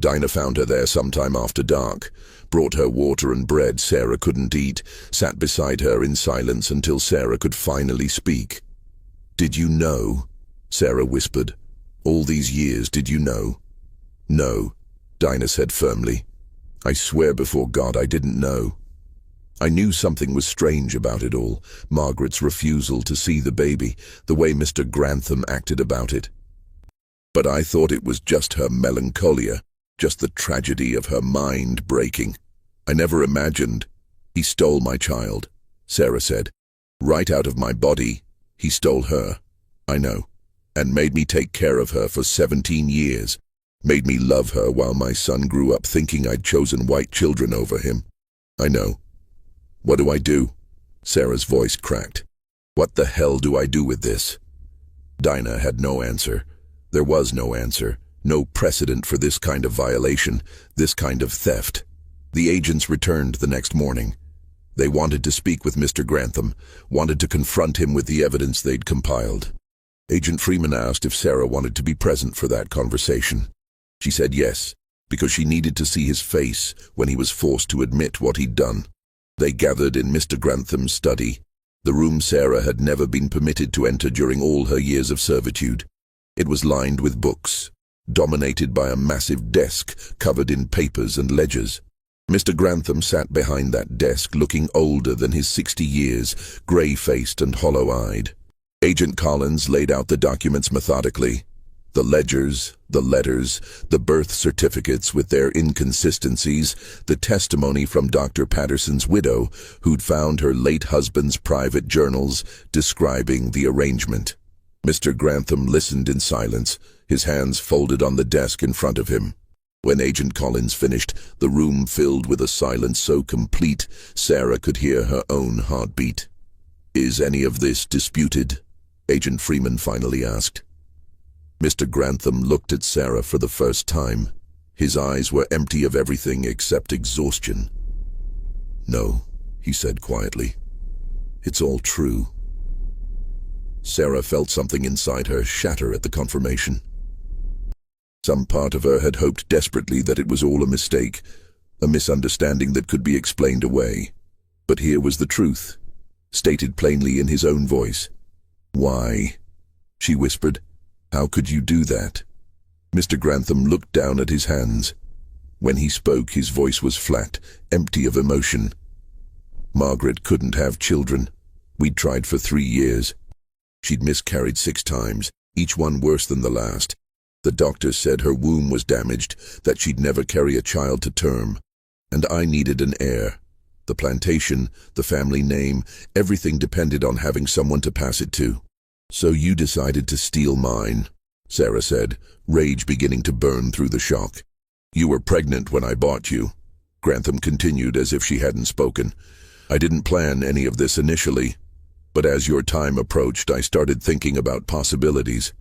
Dinah found her there sometime after dark, brought her water and bread Sarah couldn't eat, sat beside her in silence until Sarah could finally speak. "Did you know?" Sarah whispered. "All these years, did you know?" "No," Dinah said firmly. "I swear before God I didn't know. I knew something was strange about it all, Margaret's refusal to see the baby, the way Mr. Grantham acted about it. But I thought it was just her melancholia, just the tragedy of her mind breaking. I never imagined. He stole my child," Sarah said. "Right out of my body, he stole her. I know. And made me take care of her for 17 years. Made me love her while my son grew up thinking I'd chosen white children over him. I know. What do I do?" Sarah's voice cracked. "What the hell do I do with this?" Dinah had no answer. There was no answer, no precedent for this kind of violation, this kind of theft. The agents returned the next morning. They wanted to speak with Mr. Grantham, wanted to confront him with the evidence they'd compiled. Agent Freeman asked if Sarah wanted to be present for that conversation. She said yes, because she needed to see his face when he was forced to admit what he'd done. They gathered in Mr. Grantham's study, the room Sarah had never been permitted to enter during all her years of servitude. It was lined with books, dominated by a massive desk covered in papers and ledgers. Mr. Grantham sat behind that desk looking older than his 60 years, grey-faced and hollow-eyed. Agent Collins laid out the documents methodically. The ledgers, the letters, the birth certificates with their inconsistencies, the testimony from Dr. Patterson's widow, who'd found her late husband's private journals describing the arrangement. Mr. Grantham listened in silence, his hands folded on the desk in front of him. When Agent Collins finished, the room filled with a silence so complete Sarah could hear her own heartbeat. "Is any of this disputed?" Agent Freeman finally asked. Mr. Grantham looked at Sarah for the first time. His eyes were empty of everything except exhaustion. "No," he said quietly. "It's all true." Sarah felt something inside her shatter at the confirmation. Some part of her had hoped desperately that it was all a mistake, a misunderstanding that could be explained away. But here was the truth, stated plainly in his own voice. "Why?" she whispered. "How could you do that?" Mr. Grantham looked down at his hands. When he spoke, his voice was flat, empty of emotion. "Margaret couldn't have children. We'd tried for 3 years. She'd miscarried 6 times, each one worse than the last. The doctors said her womb was damaged, that she'd never carry a child to term. And I needed an heir. The plantation, the family name, everything depended on having someone to pass it to. So you decided to steal mine," Sarah said, rage beginning to burn through the shock. "You were pregnant when I bought you," Grantham continued as if she hadn't spoken. "I didn't plan any of this initially, but as your time approached, I started thinking about possibilities.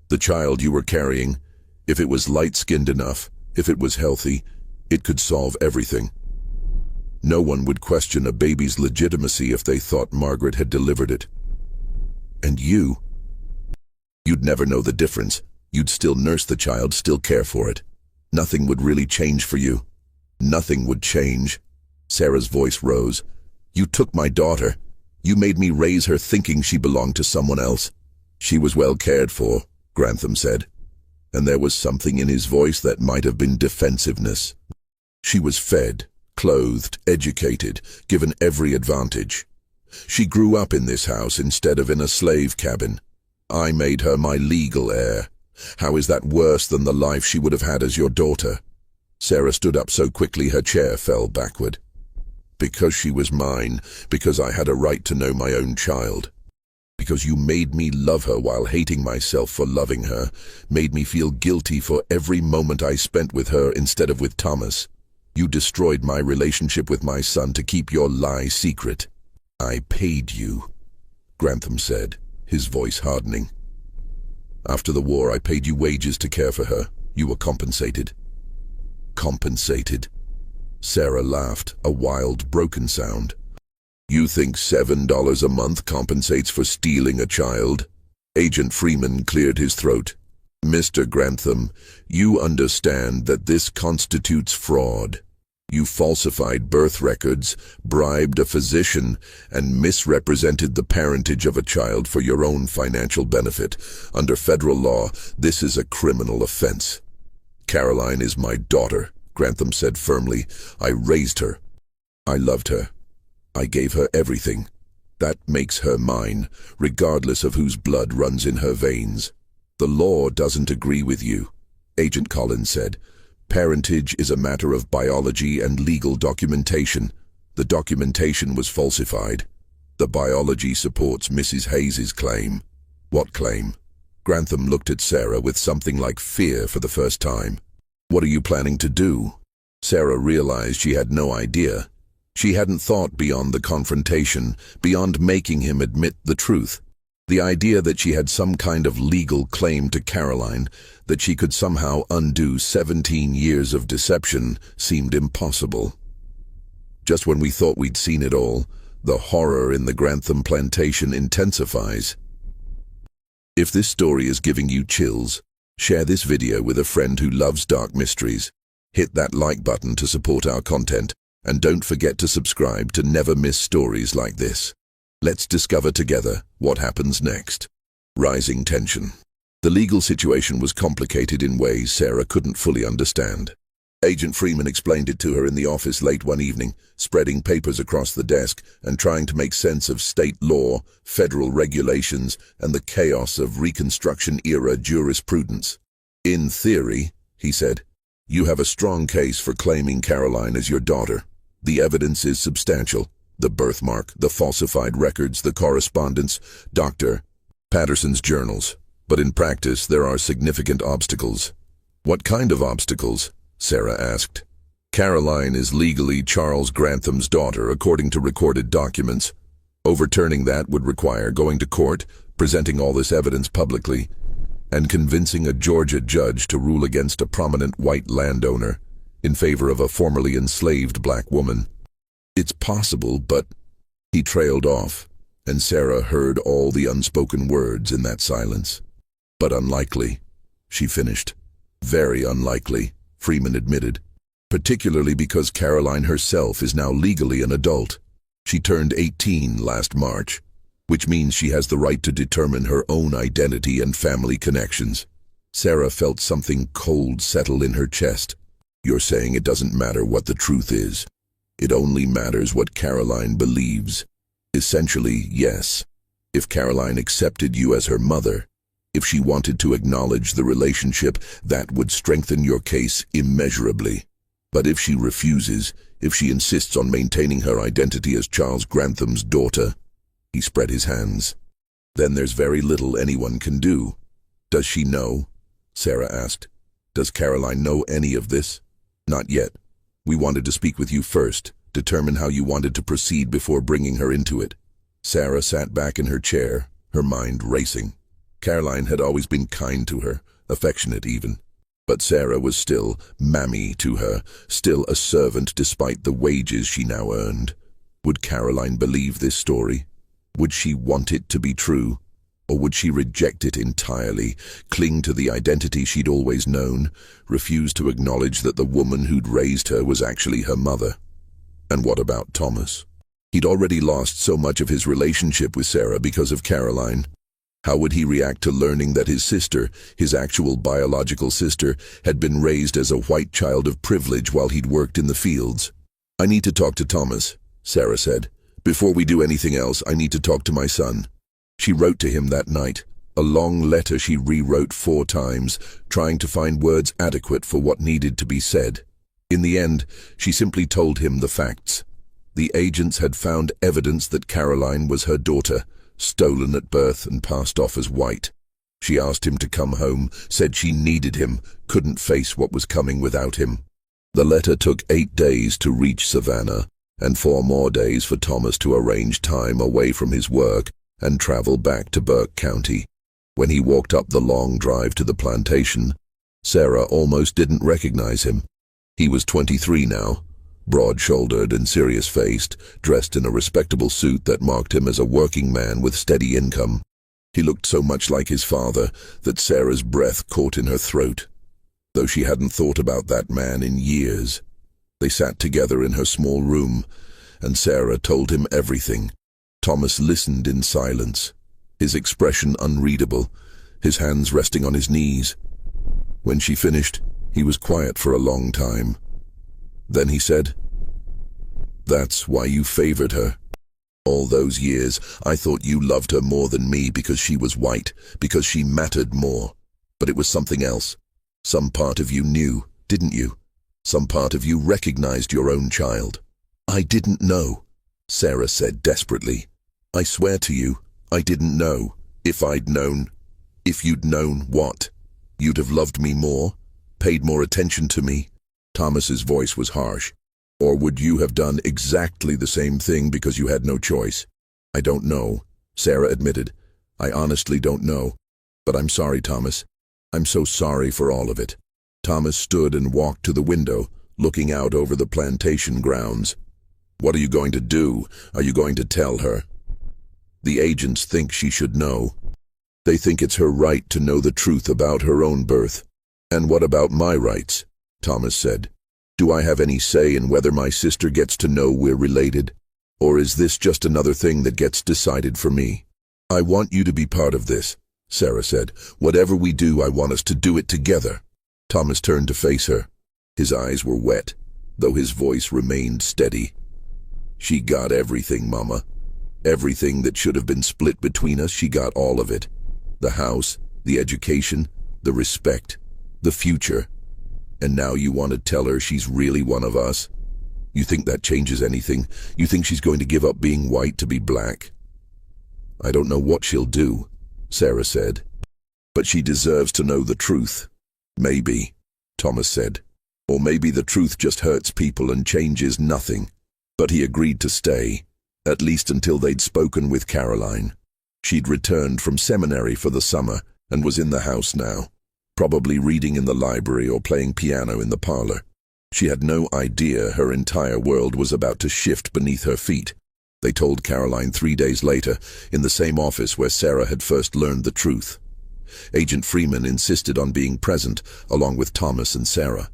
The child you were carrying, if it was light-skinned enough, if it was healthy, it could solve everything. No one would question a baby's legitimacy if they thought Margaret had delivered it. And you'd never know the difference. You'd still nurse the child, still care for it. Nothing would really change for you. Nothing would change." Sarah's voice rose. "You took my daughter. You made me raise her thinking she belonged to someone else." "She was well cared for," Grantham said, and there was something in his voice that might have been defensiveness. "She was fed, clothed, educated, given every advantage. She grew up in this house instead of in a slave cabin. I made her my legal heir. How is that worse than the life she would have had as your daughter?" Sarah stood up so quickly her chair fell backward. Because she was mine, because I had a right to know my own child. Because you made me love her while hating myself for loving her, made me feel guilty for every moment I spent with her instead of with Thomas. You destroyed my relationship with my son to keep your lie secret. I paid you, Grantham said, his voice hardening. After the war, I paid you wages to care for her. You were compensated. Compensated? Sarah laughed, a wild, broken sound. You think $7 a month compensates for stealing a child? Agent Freeman cleared his throat. Mr. Grantham, you understand that this constitutes fraud. You falsified birth records, bribed a physician, and misrepresented the parentage of a child for your own financial benefit. Under federal law, this is a criminal offense. Caroline is my daughter, Grantham said firmly. I raised her. I loved her. I gave her everything. That makes her mine, regardless of whose blood runs in her veins. The law doesn't agree with you, Agent Collins said. Parentage is a matter of biology and legal documentation. The documentation was falsified. The biology supports Mrs. Hayes's claim. What claim? Grantham looked at Sarah with something like fear for the first time. What are you planning to do? Sarah realized she had no idea. She hadn't thought beyond the confrontation, beyond making him admit the truth. The idea that she had some kind of legal claim to Caroline, that she could somehow undo 17 years of deception, seemed impossible. Just when we thought we'd seen it all, the horror in the Grantham plantation intensifies. If this story is giving you chills, share this video with a friend who loves dark mysteries. Hit that like button to support our content, and don't forget to subscribe to never miss stories like this. Let's discover together what happens next. Rising tension. The legal situation was complicated in ways Sarah couldn't fully understand. Agent Freeman explained it to her in the office late one evening, spreading papers across the desk and trying to make sense of state law, federal regulations, and the chaos of Reconstruction-era jurisprudence. In theory, he said, you have a strong case for claiming Caroline as your daughter. The evidence is substantial. The birthmark, the falsified records, the correspondence, Dr. Patterson's journals. But in practice, there are significant obstacles. What kind of obstacles? Sarah asked. Caroline is legally Charles Grantham's daughter, according to recorded documents. Overturning that would require going to court, presenting all this evidence publicly, and convincing a Georgia judge to rule against a prominent white landowner in favor of a formerly enslaved black woman. It's possible, but... He trailed off, and Sarah heard all the unspoken words in that silence. But unlikely, she finished. Very unlikely, Freeman admitted, particularly because Caroline herself is now legally an adult. She turned 18 last March, which means she has the right to determine her own identity and family connections. Sarah felt something cold settle in her chest. You're saying it doesn't matter what the truth is. It only matters what Caroline believes. Essentially, yes. If Caroline accepted you as her mother, if she wanted to acknowledge the relationship, that would strengthen your case immeasurably. But if she refuses, if she insists on maintaining her identity as Charles Grantham's daughter, he spread his hands, then there's very little anyone can do. Does she know? Sarah asked. Does Caroline know any of this? Not yet. We wanted to speak with you first, determine how you wanted to proceed before bringing her into it. Sarah sat back in her chair, her mind racing. Caroline had always been kind to her, affectionate even. But Sarah was still mammy to her, still a servant despite the wages she now earned. Would Caroline believe this story? Would she want it to be true? Or would she reject it entirely, cling to the identity she'd always known, refuse to acknowledge that the woman who'd raised her was actually her mother? And what about Thomas? He'd already lost so much of his relationship with Sarah because of Caroline. How would he react to learning that his sister, his actual biological sister, had been raised as a white child of privilege while he'd worked in the fields? I need to talk to Thomas, Sarah said. Before we do anything else, I need to talk to my son. She wrote to him that night, a long letter she rewrote 4 times, trying to find words adequate for what needed to be said. In the end, she simply told him the facts. The agents had found evidence that Caroline was her daughter, stolen at birth and passed off as white. She asked him to come home, said she needed him, couldn't face what was coming without him. The letter took 8 days to reach Savannah, and 4 more days for Thomas to arrange time away from his work and travel back to Burke County. When he walked up the long drive to the plantation, Sarah almost didn't recognize him. He was 23 now, broad-shouldered and serious-faced, dressed in a respectable suit that marked him as a working man with steady income. He looked so much like his father that Sarah's breath caught in her throat, though she hadn't thought about that man in years. They sat together in her small room, and Sarah told him everything. Thomas listened in silence, his expression unreadable, his hands resting on his knees. When she finished, he was quiet for a long time. Then he said, "That's why you favored her. All those years, I thought you loved her more than me because she was white, because she mattered more. But it was something else. Some part of you knew, didn't you? Some part of you recognized your own child." "I didn't know," Sarah said desperately. "I swear to you, I didn't know. If I'd known..." "If you'd known what? You'd have loved me more? Paid more attention to me?" Thomas's voice was harsh. "Or would you have done exactly the same thing because you had no choice?" "I don't know," Sarah admitted. "I honestly don't know. But I'm sorry, Thomas. I'm so sorry for all of it." Thomas stood and walked to the window, looking out over the plantation grounds. "What are you going to do? Are you going to tell her?" "The agents think she should know. They think it's her right to know the truth about her own birth." "And what about my rights?" Thomas said. "Do I have any say in whether my sister gets to know we're related? Or is this just another thing that gets decided for me?" "I want you to be part of this," Sarah said. "Whatever we do, I want us to do it together." Thomas turned to face her. His eyes were wet, though his voice remained steady. "She got everything, Mama. Everything that should have been split between us, she got all of it. The house, the education, the respect, the future. And now you want to tell her she's really one of us? You think that changes anything? You think she's going to give up being white to be black?" "I don't know what she'll do," Sarah said. "But she deserves to know the truth." "Maybe," Thomas said. "Or maybe the truth just hurts people and changes nothing." But he agreed to stay, at least until they'd spoken with Caroline. She'd returned from seminary for the summer and was in the house now, probably reading in the library or playing piano in the parlor. She had no idea her entire world was about to shift beneath her feet. They told Caroline 3 days later, in the same office where Sarah had first learned the truth. Agent Freeman insisted on being present, along with Thomas and Sarah.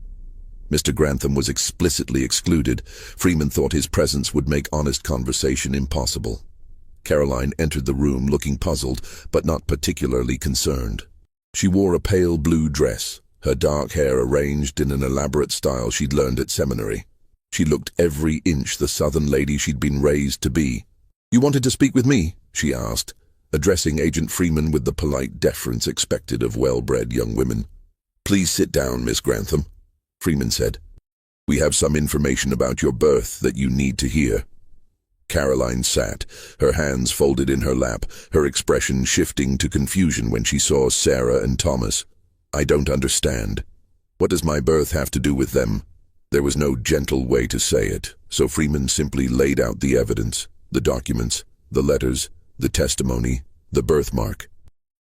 Mr. Grantham was explicitly excluded. Freeman thought his presence would make honest conversation impossible. Caroline entered the room looking puzzled, but not particularly concerned. She wore a pale blue dress, her dark hair arranged in an elaborate style she'd learned at seminary. She looked every inch the Southern lady she'd been raised to be. "You wanted to speak with me?" she asked, addressing Agent Freeman with the polite deference expected of well-bred young women. "Please sit down, Miss Grantham," Freeman said. "We have some information about your birth that you need to hear." Caroline sat, her hands folded in her lap, her expression shifting to confusion when she saw Sarah and Thomas. "I don't understand. What does my birth have to do with them?" There was no gentle way to say it, so Freeman simply laid out the evidence, the documents, the letters, the testimony, the birthmark.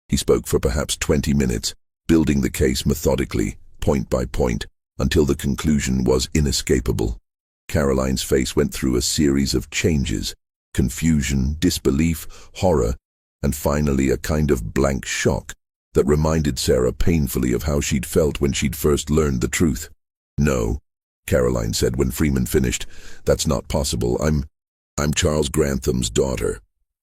He spoke for perhaps 20 minutes, building the case methodically, point by point, until the conclusion was inescapable. Caroline's face went through a series of changes: confusion, disbelief, horror, and finally a kind of blank shock that reminded Sarah painfully of how she'd felt when she'd first learned the truth. "No," Caroline said when Freeman finished. "That's not possible. I'm Charles Grantham's daughter.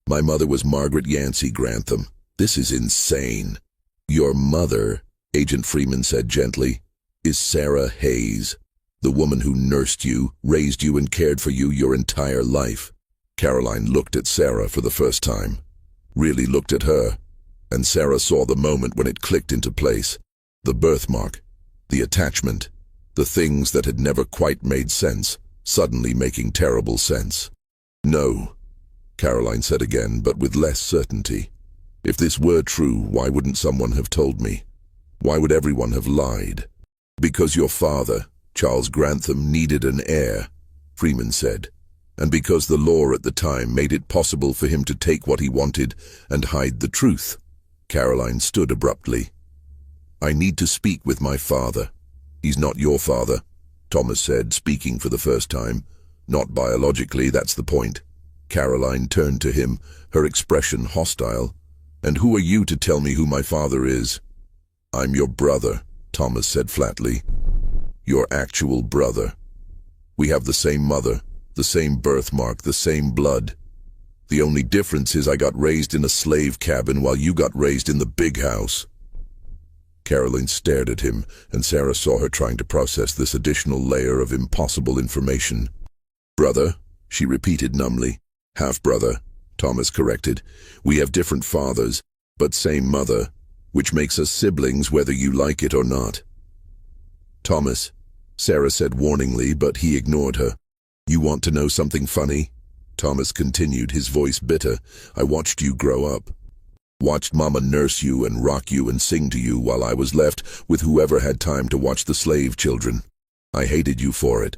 My mother was Margaret Yancey Grantham. This is insane." "Your mother," Agent Freeman said gently, "is Sarah Hayes, the woman who nursed you, raised you, and cared for you your entire life." Caroline looked at Sarah for the first time, really looked at her, and Sarah saw the moment when it clicked into place. The birthmark, the attachment, the things that had never quite made sense, suddenly making terrible sense. "No," Caroline said again, but with less certainty. "If this were true, why wouldn't someone have told me? Why would everyone have lied?" "Because your father, Charles Grantham, needed an heir," Freeman said, "and because the law at the time made it possible for him to take what he wanted and hide the truth." Caroline stood abruptly. "I need to speak with my father." "He's not your father," Thomas said, speaking for the first time. "Not biologically, that's the point." Caroline turned to him, her expression hostile. "And who are you to tell me who my father is?" "I'm your brother," Thomas said flatly. "Your actual brother. We have the same mother, the same birthmark, the same blood. The only difference is I got raised in a slave cabin while you got raised in the big house." Caroline stared at him, and Sarah saw her trying to process this additional layer of impossible information. "Brother," she repeated numbly. "Half-brother," Thomas corrected. "We have different fathers, but same mother, which makes us siblings whether you like it or not." "Thomas," Sarah said warningly, but he ignored her. "You want to know something funny?" Thomas continued, his voice bitter. "I watched you grow up. Watched Mama nurse you and rock you and sing to you while I was left with whoever had time to watch the slave children. I hated you for it.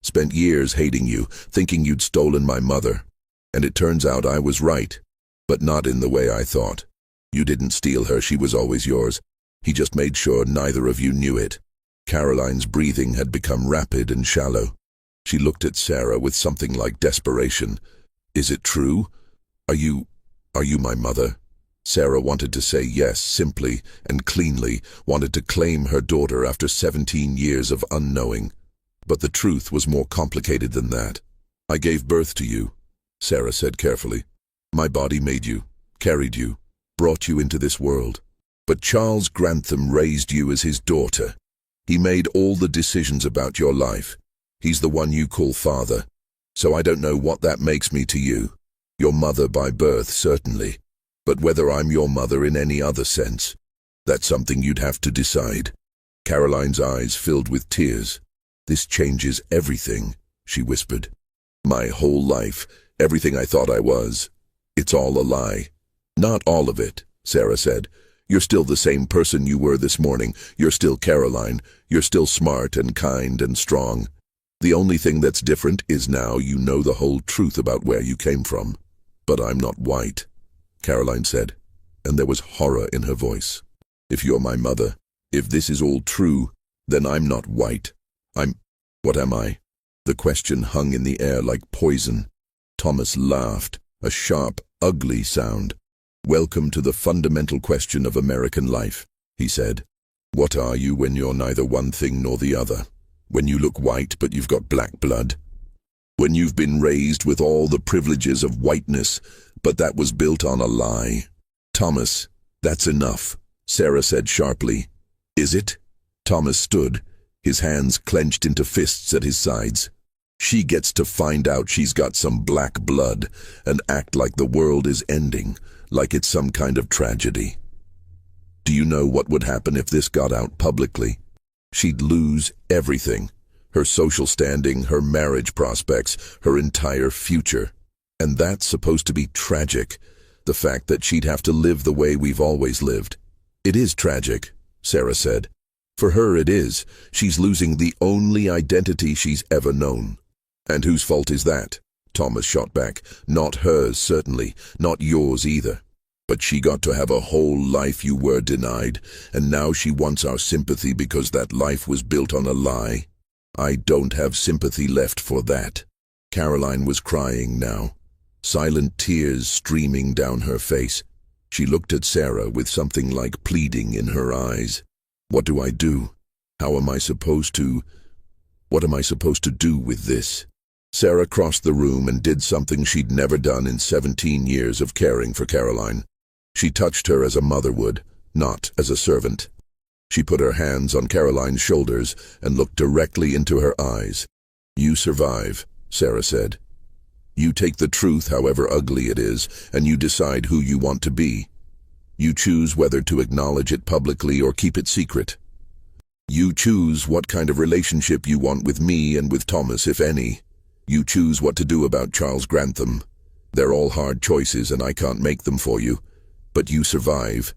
Spent years hating you, thinking you'd stolen my mother. And it turns out I was right, but not in the way I thought. You didn't steal her, she was always yours. He just made sure neither of you knew it." Caroline's breathing had become rapid and shallow. She looked at Sarah with something like desperation. "Is it true? Are you my mother?" Sarah wanted to say yes, simply and cleanly, wanted to claim her daughter after 17 years of unknowing. But the truth was more complicated than that. "I gave birth to you," Sarah said carefully. "My body made you, carried you, brought you into this world. But Charles Grantham raised you as his daughter. He made all the decisions about your life. He's the one you call father. So I don't know what that makes me to you. Your mother by birth, certainly. But whether I'm your mother in any other sense, that's something you'd have to decide." Caroline's eyes filled with tears. "This changes everything," she whispered. "My whole life, everything I thought I was. It's all a lie." "Not all of it," Sarah said. "You're still the same person you were this morning. You're still Caroline. You're still smart and kind and strong. The only thing that's different is now you know the whole truth about where you came from." "But I'm not white," Caroline said, and there was horror in her voice. "If you're my mother, if this is all true, then I'm not white. What am I?" The question hung in the air like poison. Thomas laughed, a sharp, ugly sound. "Welcome to the fundamental question of American life," he said. "What are you when you're neither one thing nor the other? When you look white but you've got black blood? When you've been raised with all the privileges of whiteness, but that was built on a lie?" "Thomas, that's enough," Sarah said sharply. "Is it?" Thomas stood, his hands clenched into fists at his sides. "She gets to find out she's got some black blood and act like the world is ending, like it's some kind of tragedy. Do you know what would happen if this got out publicly? She'd lose everything. Her social standing, her marriage prospects, her entire future. And that's supposed to be tragic, the fact that she'd have to live the way we've always lived." "It is tragic," Sarah said. "For her it is. She's losing the only identity she's ever known." "And whose fault is that?" Thomas shot back. "Not hers, certainly. Not yours either. But she got to have a whole life you were denied, and now she wants our sympathy because that life was built on a lie. I don't have sympathy left for that." Caroline was crying now, silent tears streaming down her face. She looked at Sarah with something like pleading in her eyes. "What do I do? How am I supposed to? What am I supposed to do with this?" Sarah crossed the room and did something she'd never done in 17 years of caring for Caroline. She touched her as a mother would, not as a servant. She put her hands on Caroline's shoulders and looked directly into her eyes. "You survive," Sarah said. "You take the truth, however ugly it is, and you decide who you want to be. You choose whether to acknowledge it publicly or keep it secret. You choose what kind of relationship you want with me and with Thomas, if any. You choose what to do about Charles Grantham. They're all hard choices and I can't make them for you. But you survive.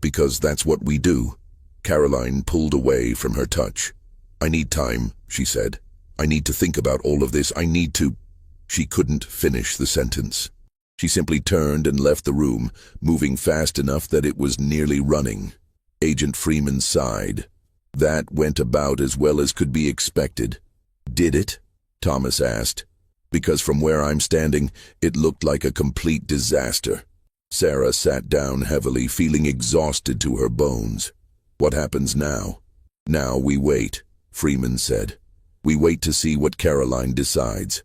Because that's what we do. Caroline pulled away from her touch. I need time, she said. I need to think about all of this. I need to... She couldn't finish the sentence. She simply turned and left the room, moving fast enough that it was nearly running. Agent Freeman sighed. That went about as well as could be expected. Did it? Thomas asked. Because from where I'm standing, it looked like a complete disaster. Sarah sat down heavily, feeling exhausted to her bones. What happens now? Now we wait, Freeman said. We wait to see what Caroline decides.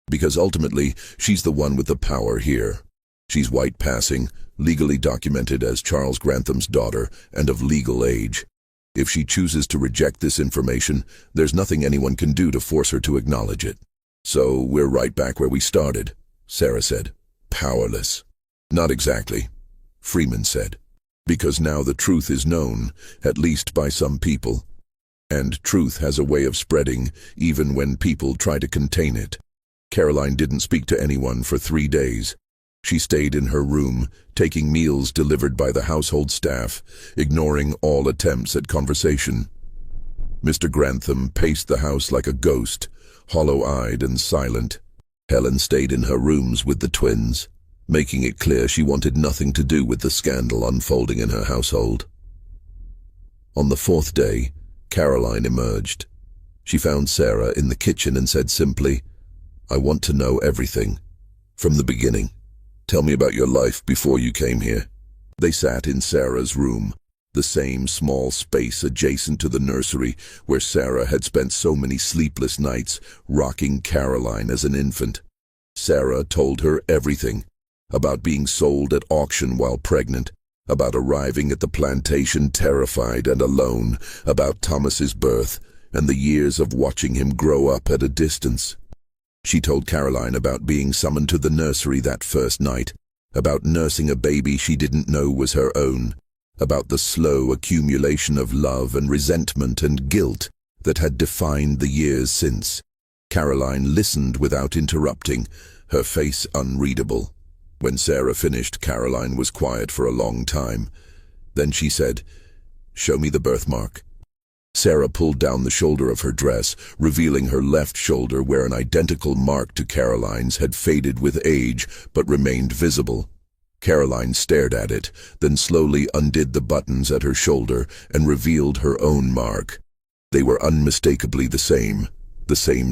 Because ultimately, she's the one with the power here. She's white passing, legally documented as Charles Grantham's daughter, and of legal age. If she chooses to reject this information, there's nothing anyone can do to force her to acknowledge it. So we're right back where we started, Sarah said. Powerless. Not exactly, Freeman said. Because now the truth is known, at least by some people. And truth has a way of spreading, even when people try to contain it. Caroline didn't speak to anyone for 3 days. She stayed in her room, taking meals delivered by the household staff, ignoring all attempts at conversation. Mr. Grantham paced the house like a ghost, hollow-eyed and silent. Helen stayed in her rooms with the twins, making it clear she wanted nothing to do with the scandal unfolding in her household. On the 4th day, Caroline emerged. She found Sarah in the kitchen and said simply, I want to know everything. From the beginning. Tell me about your life before you came here. They sat in Sarah's room, the same small space adjacent to the nursery where Sarah had spent so many sleepless nights rocking Caroline as an infant. Sarah told her everything. About being sold at auction while pregnant, about arriving at the plantation terrified and alone, about Thomas's birth, and the years of watching him grow up at a distance. She told Caroline about being summoned to the nursery that first night, about nursing a baby she didn't know was her own, about the slow accumulation of love and resentment and guilt that had defined the years since. Caroline listened without interrupting, her face unreadable. When Sarah finished, Caroline was quiet for a long time. Then she said, Show me the birthmark. Sarah pulled down the shoulder of her dress, revealing her left shoulder where an identical mark to Caroline's had faded with age but remained visible. Caroline stared at it, then slowly undid the buttons at her shoulder and revealed her own mark. They were unmistakably the same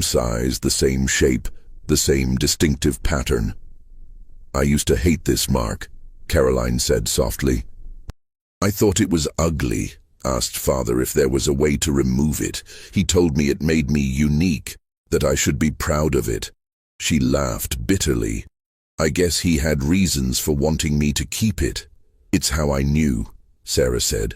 size, the same shape, the same distinctive pattern. I used to hate this mark, Caroline said softly. I thought it was ugly. Asked Father if there was a way to remove it. He told me it made me unique, that I should be proud of it. She laughed bitterly. I guess he had reasons for wanting me to keep it. It's how I knew, Sarah said.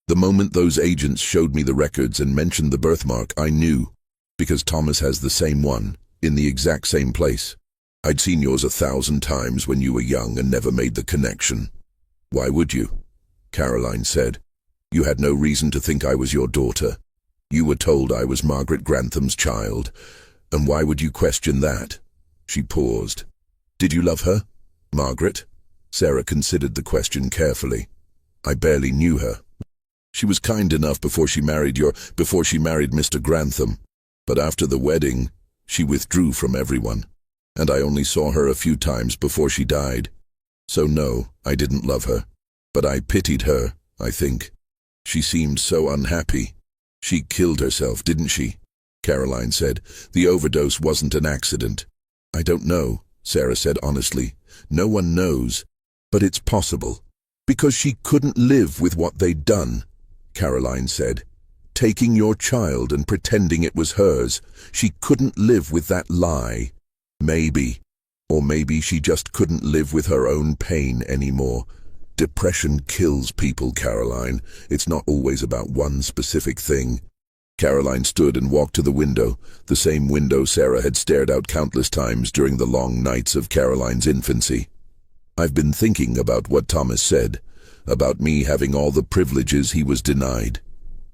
The moment those agents showed me the records and mentioned the birthmark, I knew, because Thomas has the same one, in the exact same place. I'd seen yours 1,000 times when you were young and never made the connection. Why would you? Caroline said. You had no reason to think I was your daughter. You were told I was Margaret Grantham's child, and why would you question that? She paused. Did you love her, Margaret? Sarah considered the question carefully. I barely knew her. She was kind enough before she married Mr. Grantham, but after the wedding, she withdrew from everyone, and I only saw her a few times before she died. So no, I didn't love her, but I pitied her, I think. She seemed so unhappy. She killed herself, didn't she? Caroline said. The overdose wasn't an accident. I don't know, Sarah said honestly. No one knows. But it's possible. Because she couldn't live with what they'd done, Caroline said. Taking your child and pretending it was hers. She couldn't live with that lie. Maybe. Or maybe she just couldn't live with her own pain anymore. Depression kills people, Caroline. It's not always about one specific thing. Caroline stood and walked to the window, the same window Sarah had stared out countless times during the long nights of Caroline's infancy. I've been thinking about what Thomas said, about me having all the privileges he was denied.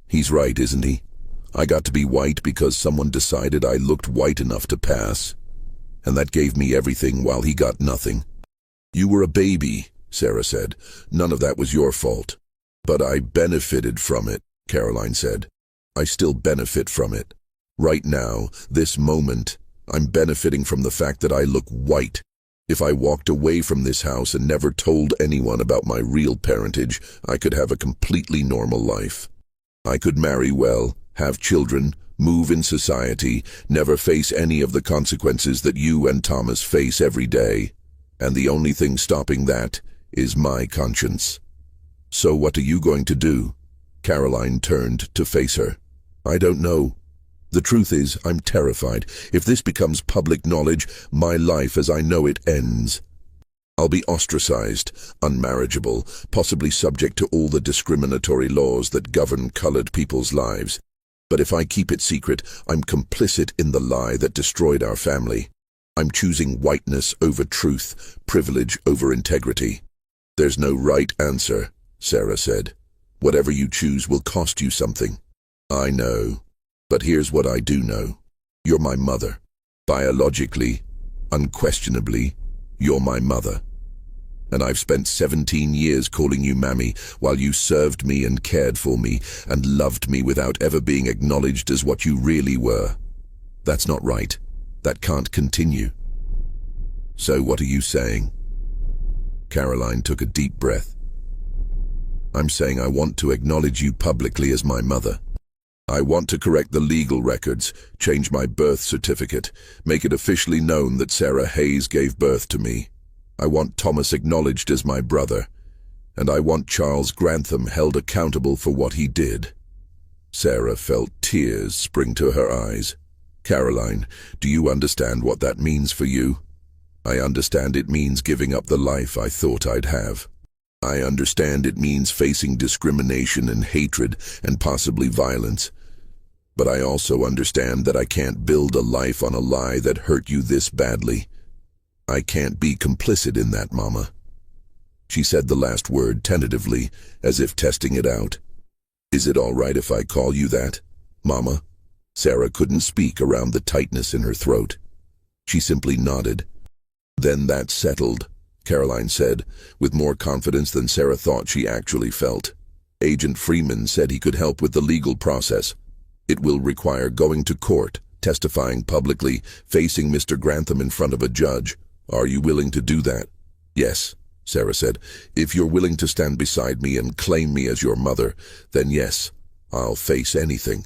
He's right, isn't he? I got to be white because someone decided I looked white enough to pass. and that gave me everything while he got nothing. You were a baby, Sarah said. None of that was your fault. But I benefited from it, Caroline said. I still benefit from it. Right now, this moment, I'm benefiting from the fact that I look white. If I walked away from this house and never told anyone about my real parentage, I could have a completely normal life. I could marry well, have children, move in society, never face any of the consequences that you and Thomas face every day. And the only thing stopping that is my conscience. So what are you going to do? Caroline turned to face her. I don't know. The truth is, I'm terrified. If this becomes public knowledge, my life as I know it ends. I'll be ostracized, unmarriageable, possibly subject to all the discriminatory laws that govern colored people's lives. But if I keep it secret, I'm complicit in the lie that destroyed our family. I'm choosing whiteness over truth, privilege over integrity. There's no right answer, Sarah said. Whatever you choose will cost you something. I know. But here's what I do know. You're my mother. Biologically, unquestionably, you're my mother. And I've spent 17 years calling you Mammy while you served me and cared for me and loved me without ever being acknowledged as what you really were. That's not right. That can't continue. So what are you saying? Caroline took a deep breath. I'm saying I want to acknowledge you publicly as my mother. I want to correct the legal records, change my birth certificate, make it officially known that Sarah Hayes gave birth to me. I want Thomas acknowledged as my brother, and I want Charles Grantham held accountable for what he did. Sarah felt tears spring to her eyes. Caroline, do you understand what that means for you? I understand it means giving up the life I thought I'd have. I understand it means facing discrimination and hatred and possibly violence. But I also understand that I can't build a life on a lie that hurt you this badly. I can't be complicit in that, Mama. She said the last word tentatively, as if testing it out. Is it all right if I call you that, Mama? Sarah couldn't speak around the tightness in her throat. She simply nodded. Then that's settled, Caroline said, with more confidence than Sarah thought she actually felt. Agent Freeman said he could help with the legal process. It will require going to court, testifying publicly, facing Mr. Grantham in front of a judge. Are you willing to do that? Yes, Sarah said. If you're willing to stand beside me and claim me as your mother, then yes, I'll face anything.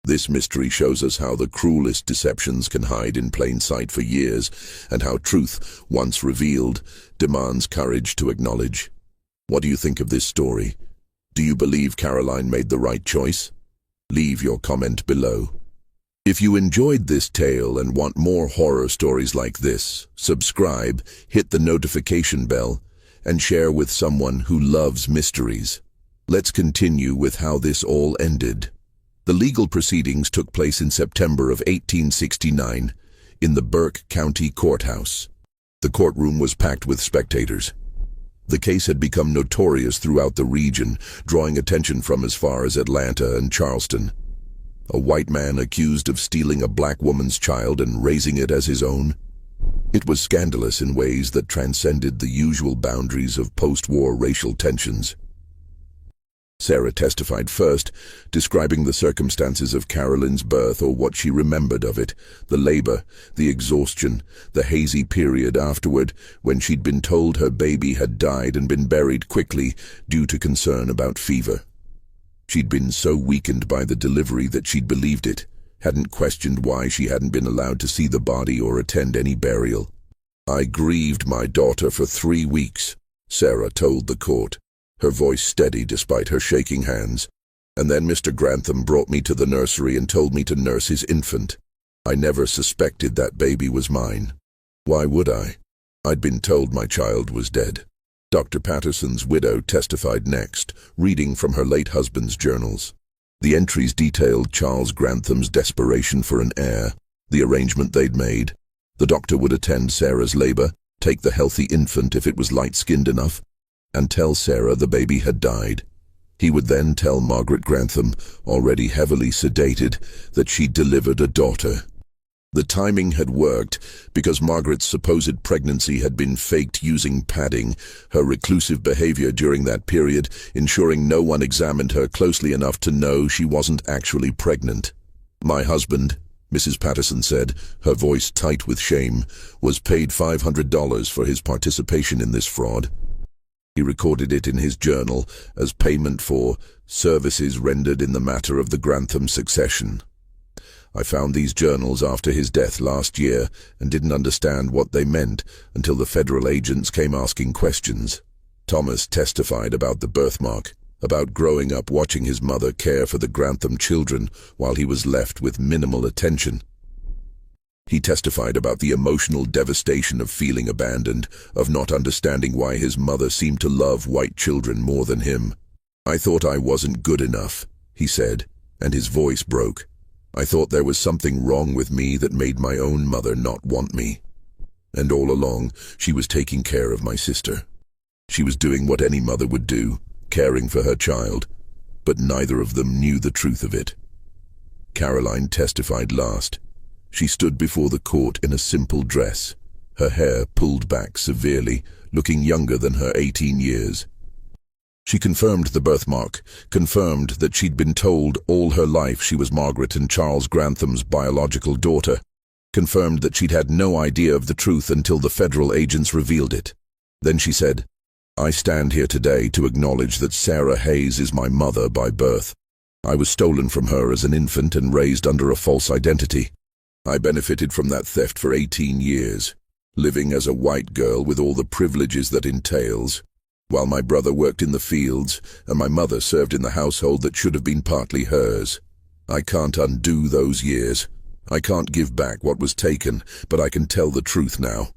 This mystery shows us how the cruelest deceptions can hide in plain sight for years, and how truth, once revealed, demands courage to acknowledge. What do you think of this story? Do you believe Caroline made the right choice? Leave your comment below. If you enjoyed this tale and want more horror stories like this, subscribe, hit the notification bell, and share with someone who loves mysteries. Let's continue with how this all ended. The legal proceedings took place in September of 1869 in the Burke County Courthouse. The courtroom was packed with spectators. The case had become notorious throughout the region, drawing attention from as far as Atlanta and Charleston. A white man accused of stealing a black woman's child and raising it as his own. It was scandalous in ways that transcended the usual boundaries of post-war racial tensions. Sarah testified first, describing the circumstances of Caroline's birth or what she remembered of it, the labor, the exhaustion, the hazy period afterward when she'd been told her baby had died and been buried quickly due to concern about fever. She'd been so weakened by the delivery that she'd believed it, hadn't questioned why she hadn't been allowed to see the body or attend any burial. I grieved my daughter for 3 weeks, Sarah told the court, her voice steady despite her shaking hands. And then Mr. Grantham brought me to the nursery and told me to nurse his infant. I never suspected that baby was mine. Why would I? I'd been told my child was dead. Dr. Patterson's widow testified next, reading from her late husband's journals. The entries detailed Charles Grantham's desperation for an heir, the arrangement they'd made. The doctor would attend Sarah's labor, take the healthy infant if it was light-skinned enough, and tell Sarah the baby had died. He would then tell Margaret Grantham, already heavily sedated, that she'd delivered a daughter. The timing had worked because Margaret's supposed pregnancy had been faked using padding, her reclusive behavior during that period ensuring no one examined her closely enough to know she wasn't actually pregnant. My husband, Mrs. Patterson said, her voice tight with shame, was paid $500 for his participation in this fraud. He recorded it in his journal as payment for services rendered in the matter of the Grantham succession. I found these journals after his death last year and didn't understand what they meant until the federal agents came asking questions. Thomas testified about the birthmark, about growing up watching his mother care for the Grantham children while he was left with minimal attention. He testified about the emotional devastation of feeling abandoned, of not understanding why his mother seemed to love white children more than him. "I thought I wasn't good enough," he said, and his voice broke. "I thought there was something wrong with me that made my own mother not want me. And all along, she was taking care of my sister. She was doing what any mother would do, caring for her child, but neither of them knew the truth of it." Caroline testified last. She stood before the court in a simple dress, her hair pulled back severely, looking younger than her 18 years. She confirmed the birthmark, confirmed that she'd been told all her life she was Margaret and Charles Grantham's biological daughter, confirmed that she'd had no idea of the truth until the federal agents revealed it. Then she said, "I stand here today to acknowledge that Sarah Hayes is my mother by birth. I was stolen from her as an infant and raised under a false identity. I benefited from that theft for 18 years, living as a white girl with all the privileges that entails, while my brother worked in the fields and my mother served in the household that should have been partly hers. I can't undo those years. I can't give back what was taken, but I can tell the truth now.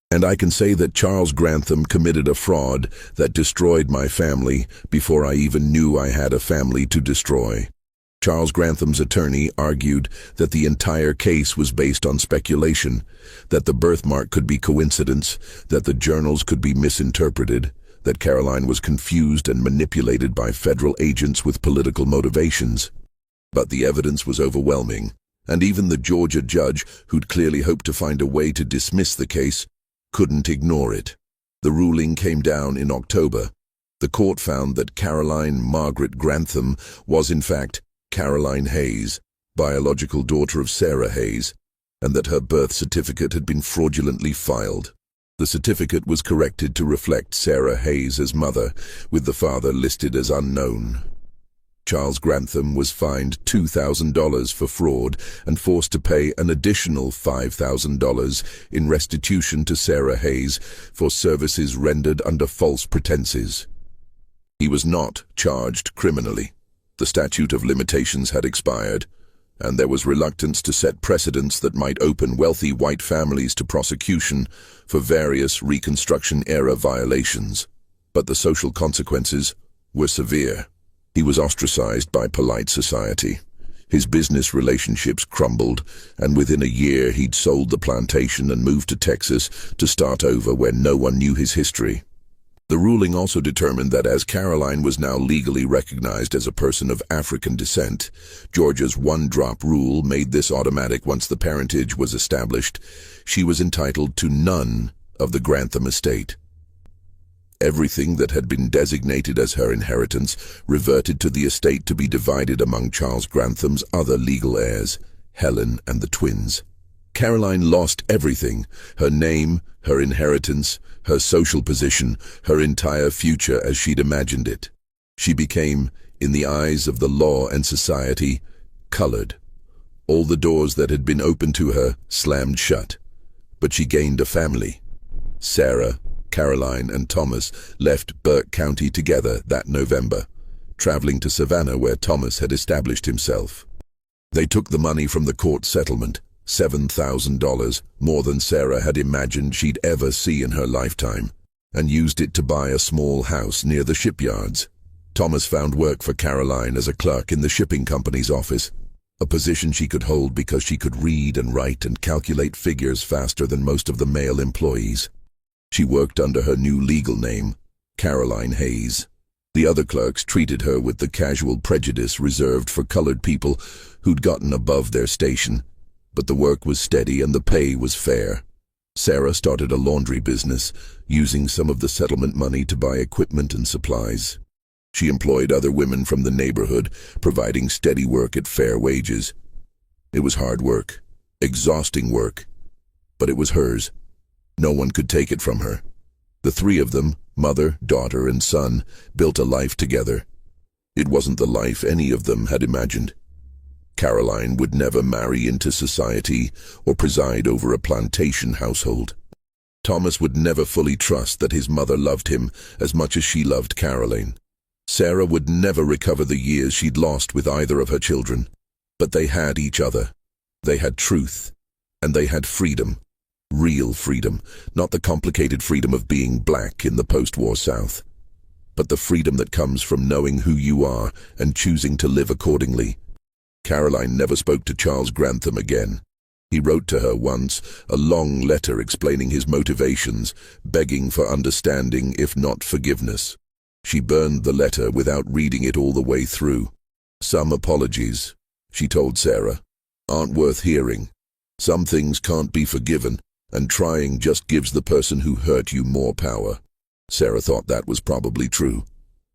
And I can say that Charles Grantham committed a fraud that destroyed my family before I even knew I had a family to destroy." Charles Grantham's attorney argued that the entire case was based on speculation, that the birthmark could be coincidence, that the journals could be misinterpreted, that Caroline was confused and manipulated by federal agents with political motivations. But the evidence was overwhelming, and even the Georgia judge, who'd clearly hoped to find a way to dismiss the case, couldn't ignore it. The ruling came down in October. The court found that Caroline Margaret Grantham was in fact Caroline Hayes, biological daughter of Sarah Hayes, and that her birth certificate had been fraudulently filed. The certificate was corrected to reflect Sarah Hayes as mother, with the father listed as unknown. Charles Grantham was fined $2,000 for fraud and forced to pay an additional $5,000 in restitution to Sarah Hayes for services rendered under false pretenses. He was not charged criminally. The statute of limitations had expired, and there was reluctance to set precedents that might open wealthy white families to prosecution for various Reconstruction-era violations. But the social consequences were severe. He was ostracized by polite society. His business relationships crumbled, and within a year he'd sold the plantation and moved to Texas to start over where no one knew his history. The ruling also determined that as Caroline was now legally recognized as a person of African descent, Georgia's one-drop rule made this automatic once the parentage was established. She was entitled to none of the Grantham estate. Everything that had been designated as her inheritance reverted to the estate to be divided among Charles Grantham's other legal heirs, Helen and the twins. Caroline lost everything: her name, her inheritance, her social position, her entire future as she'd imagined it. She became, in the eyes of the law and society, colored. All the doors that had been open to her slammed shut. But she gained a family. Sarah, Caroline, and Thomas left Burke County together that November, traveling to Savannah where Thomas had established himself. They took the money from the court settlement, $7,000, more than Sarah had imagined she'd ever see in her lifetime, and used it to buy a small house near the shipyards. Thomas found work for Caroline as a clerk in the shipping company's office, a position she could hold because she could read and write and calculate figures faster than most of the male employees. She worked under her new legal name, Caroline Hayes. The other clerks treated her with the casual prejudice reserved for colored people who'd gotten above their station. But the work was steady and the pay was fair. Sarah started a laundry business, using some of the settlement money to buy equipment and supplies. She employed other women from the neighborhood, providing steady work at fair wages. It was hard work, exhausting work, but it was hers. No one could take it from her. The three of them, mother, daughter, and son, built a life together. It wasn't the life any of them had imagined. Caroline would never marry into society or preside over a plantation household. Thomas would never fully trust that his mother loved him as much as she loved Caroline. Sarah would never recover the years she'd lost with either of her children. But they had each other. They had truth. And they had freedom. Real freedom, not the complicated freedom of being black in the post-war South, but the freedom that comes from knowing who you are and choosing to live accordingly. Caroline never spoke to Charles Grantham again. He wrote to her once, a long letter explaining his motivations, begging for understanding if not forgiveness. She burned the letter without reading it all the way through. Some apologies, she told Sarah, aren't worth hearing. Some things can't be forgiven, and trying just gives the person who hurt you more power. Sarah thought that was probably true.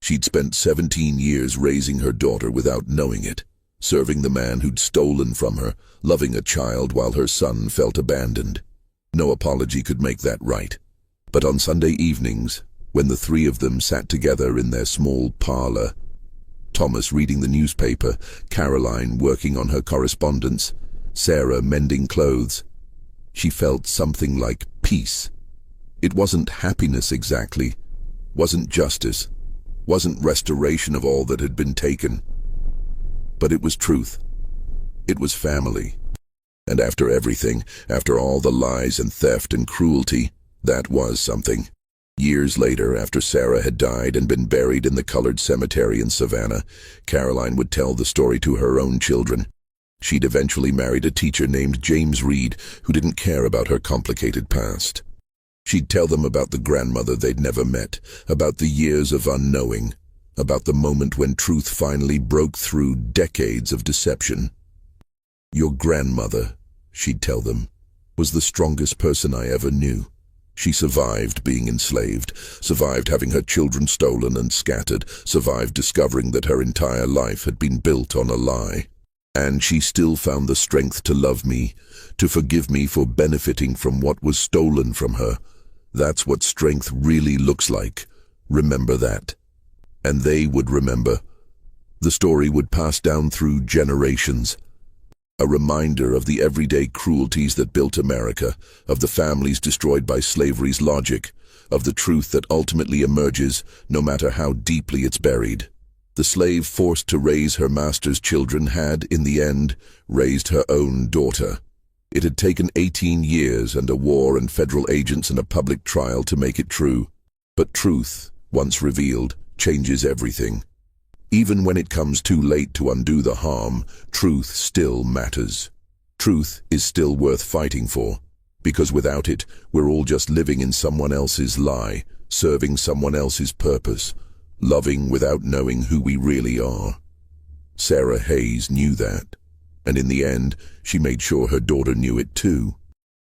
She'd spent 17 years raising her daughter without knowing it, serving the man who'd stolen from her, loving a child while her son felt abandoned. No apology could make that right. But on Sunday evenings, when the three of them sat together in their small parlor, Thomas reading the newspaper, Caroline working on her correspondence, Sarah mending clothes, she felt something like peace. It wasn't happiness exactly, wasn't justice, wasn't restoration of all that had been taken. But it was truth. It was family. And after everything, after all the lies and theft and cruelty, that was something. Years later, after Sarah had died and been buried in the colored cemetery in Savannah, Caroline would tell the story to her own children. She'd eventually married a teacher named James Reed who didn't care about her complicated past. She'd tell them about the grandmother they'd never met, about the years of unknowing, about the moment when truth finally broke through decades of deception. Your grandmother, she'd tell them, was the strongest person I ever knew. She survived being enslaved, survived having her children stolen and scattered, survived discovering that her entire life had been built on a lie. And she still found the strength to love me, to forgive me for benefiting from what was stolen from her. That's what strength really looks like. Remember that. And they would remember. The story would pass down through generations. A reminder of the everyday cruelties that built America, of the families destroyed by slavery's logic, of the truth that ultimately emerges no matter how deeply it's buried. The slave forced to raise her master's children had, in the end, raised her own daughter. It had taken 18 years and a war and federal agents and a public trial to make it true. But truth, once revealed, changes everything. Even when it comes too late to undo the harm, truth still matters. Truth is still worth fighting for, because without it, we're all just living in someone else's lie, serving someone else's purpose, loving without knowing who we really are. Sarah Hayes knew that, and in the end, she made sure her daughter knew it too.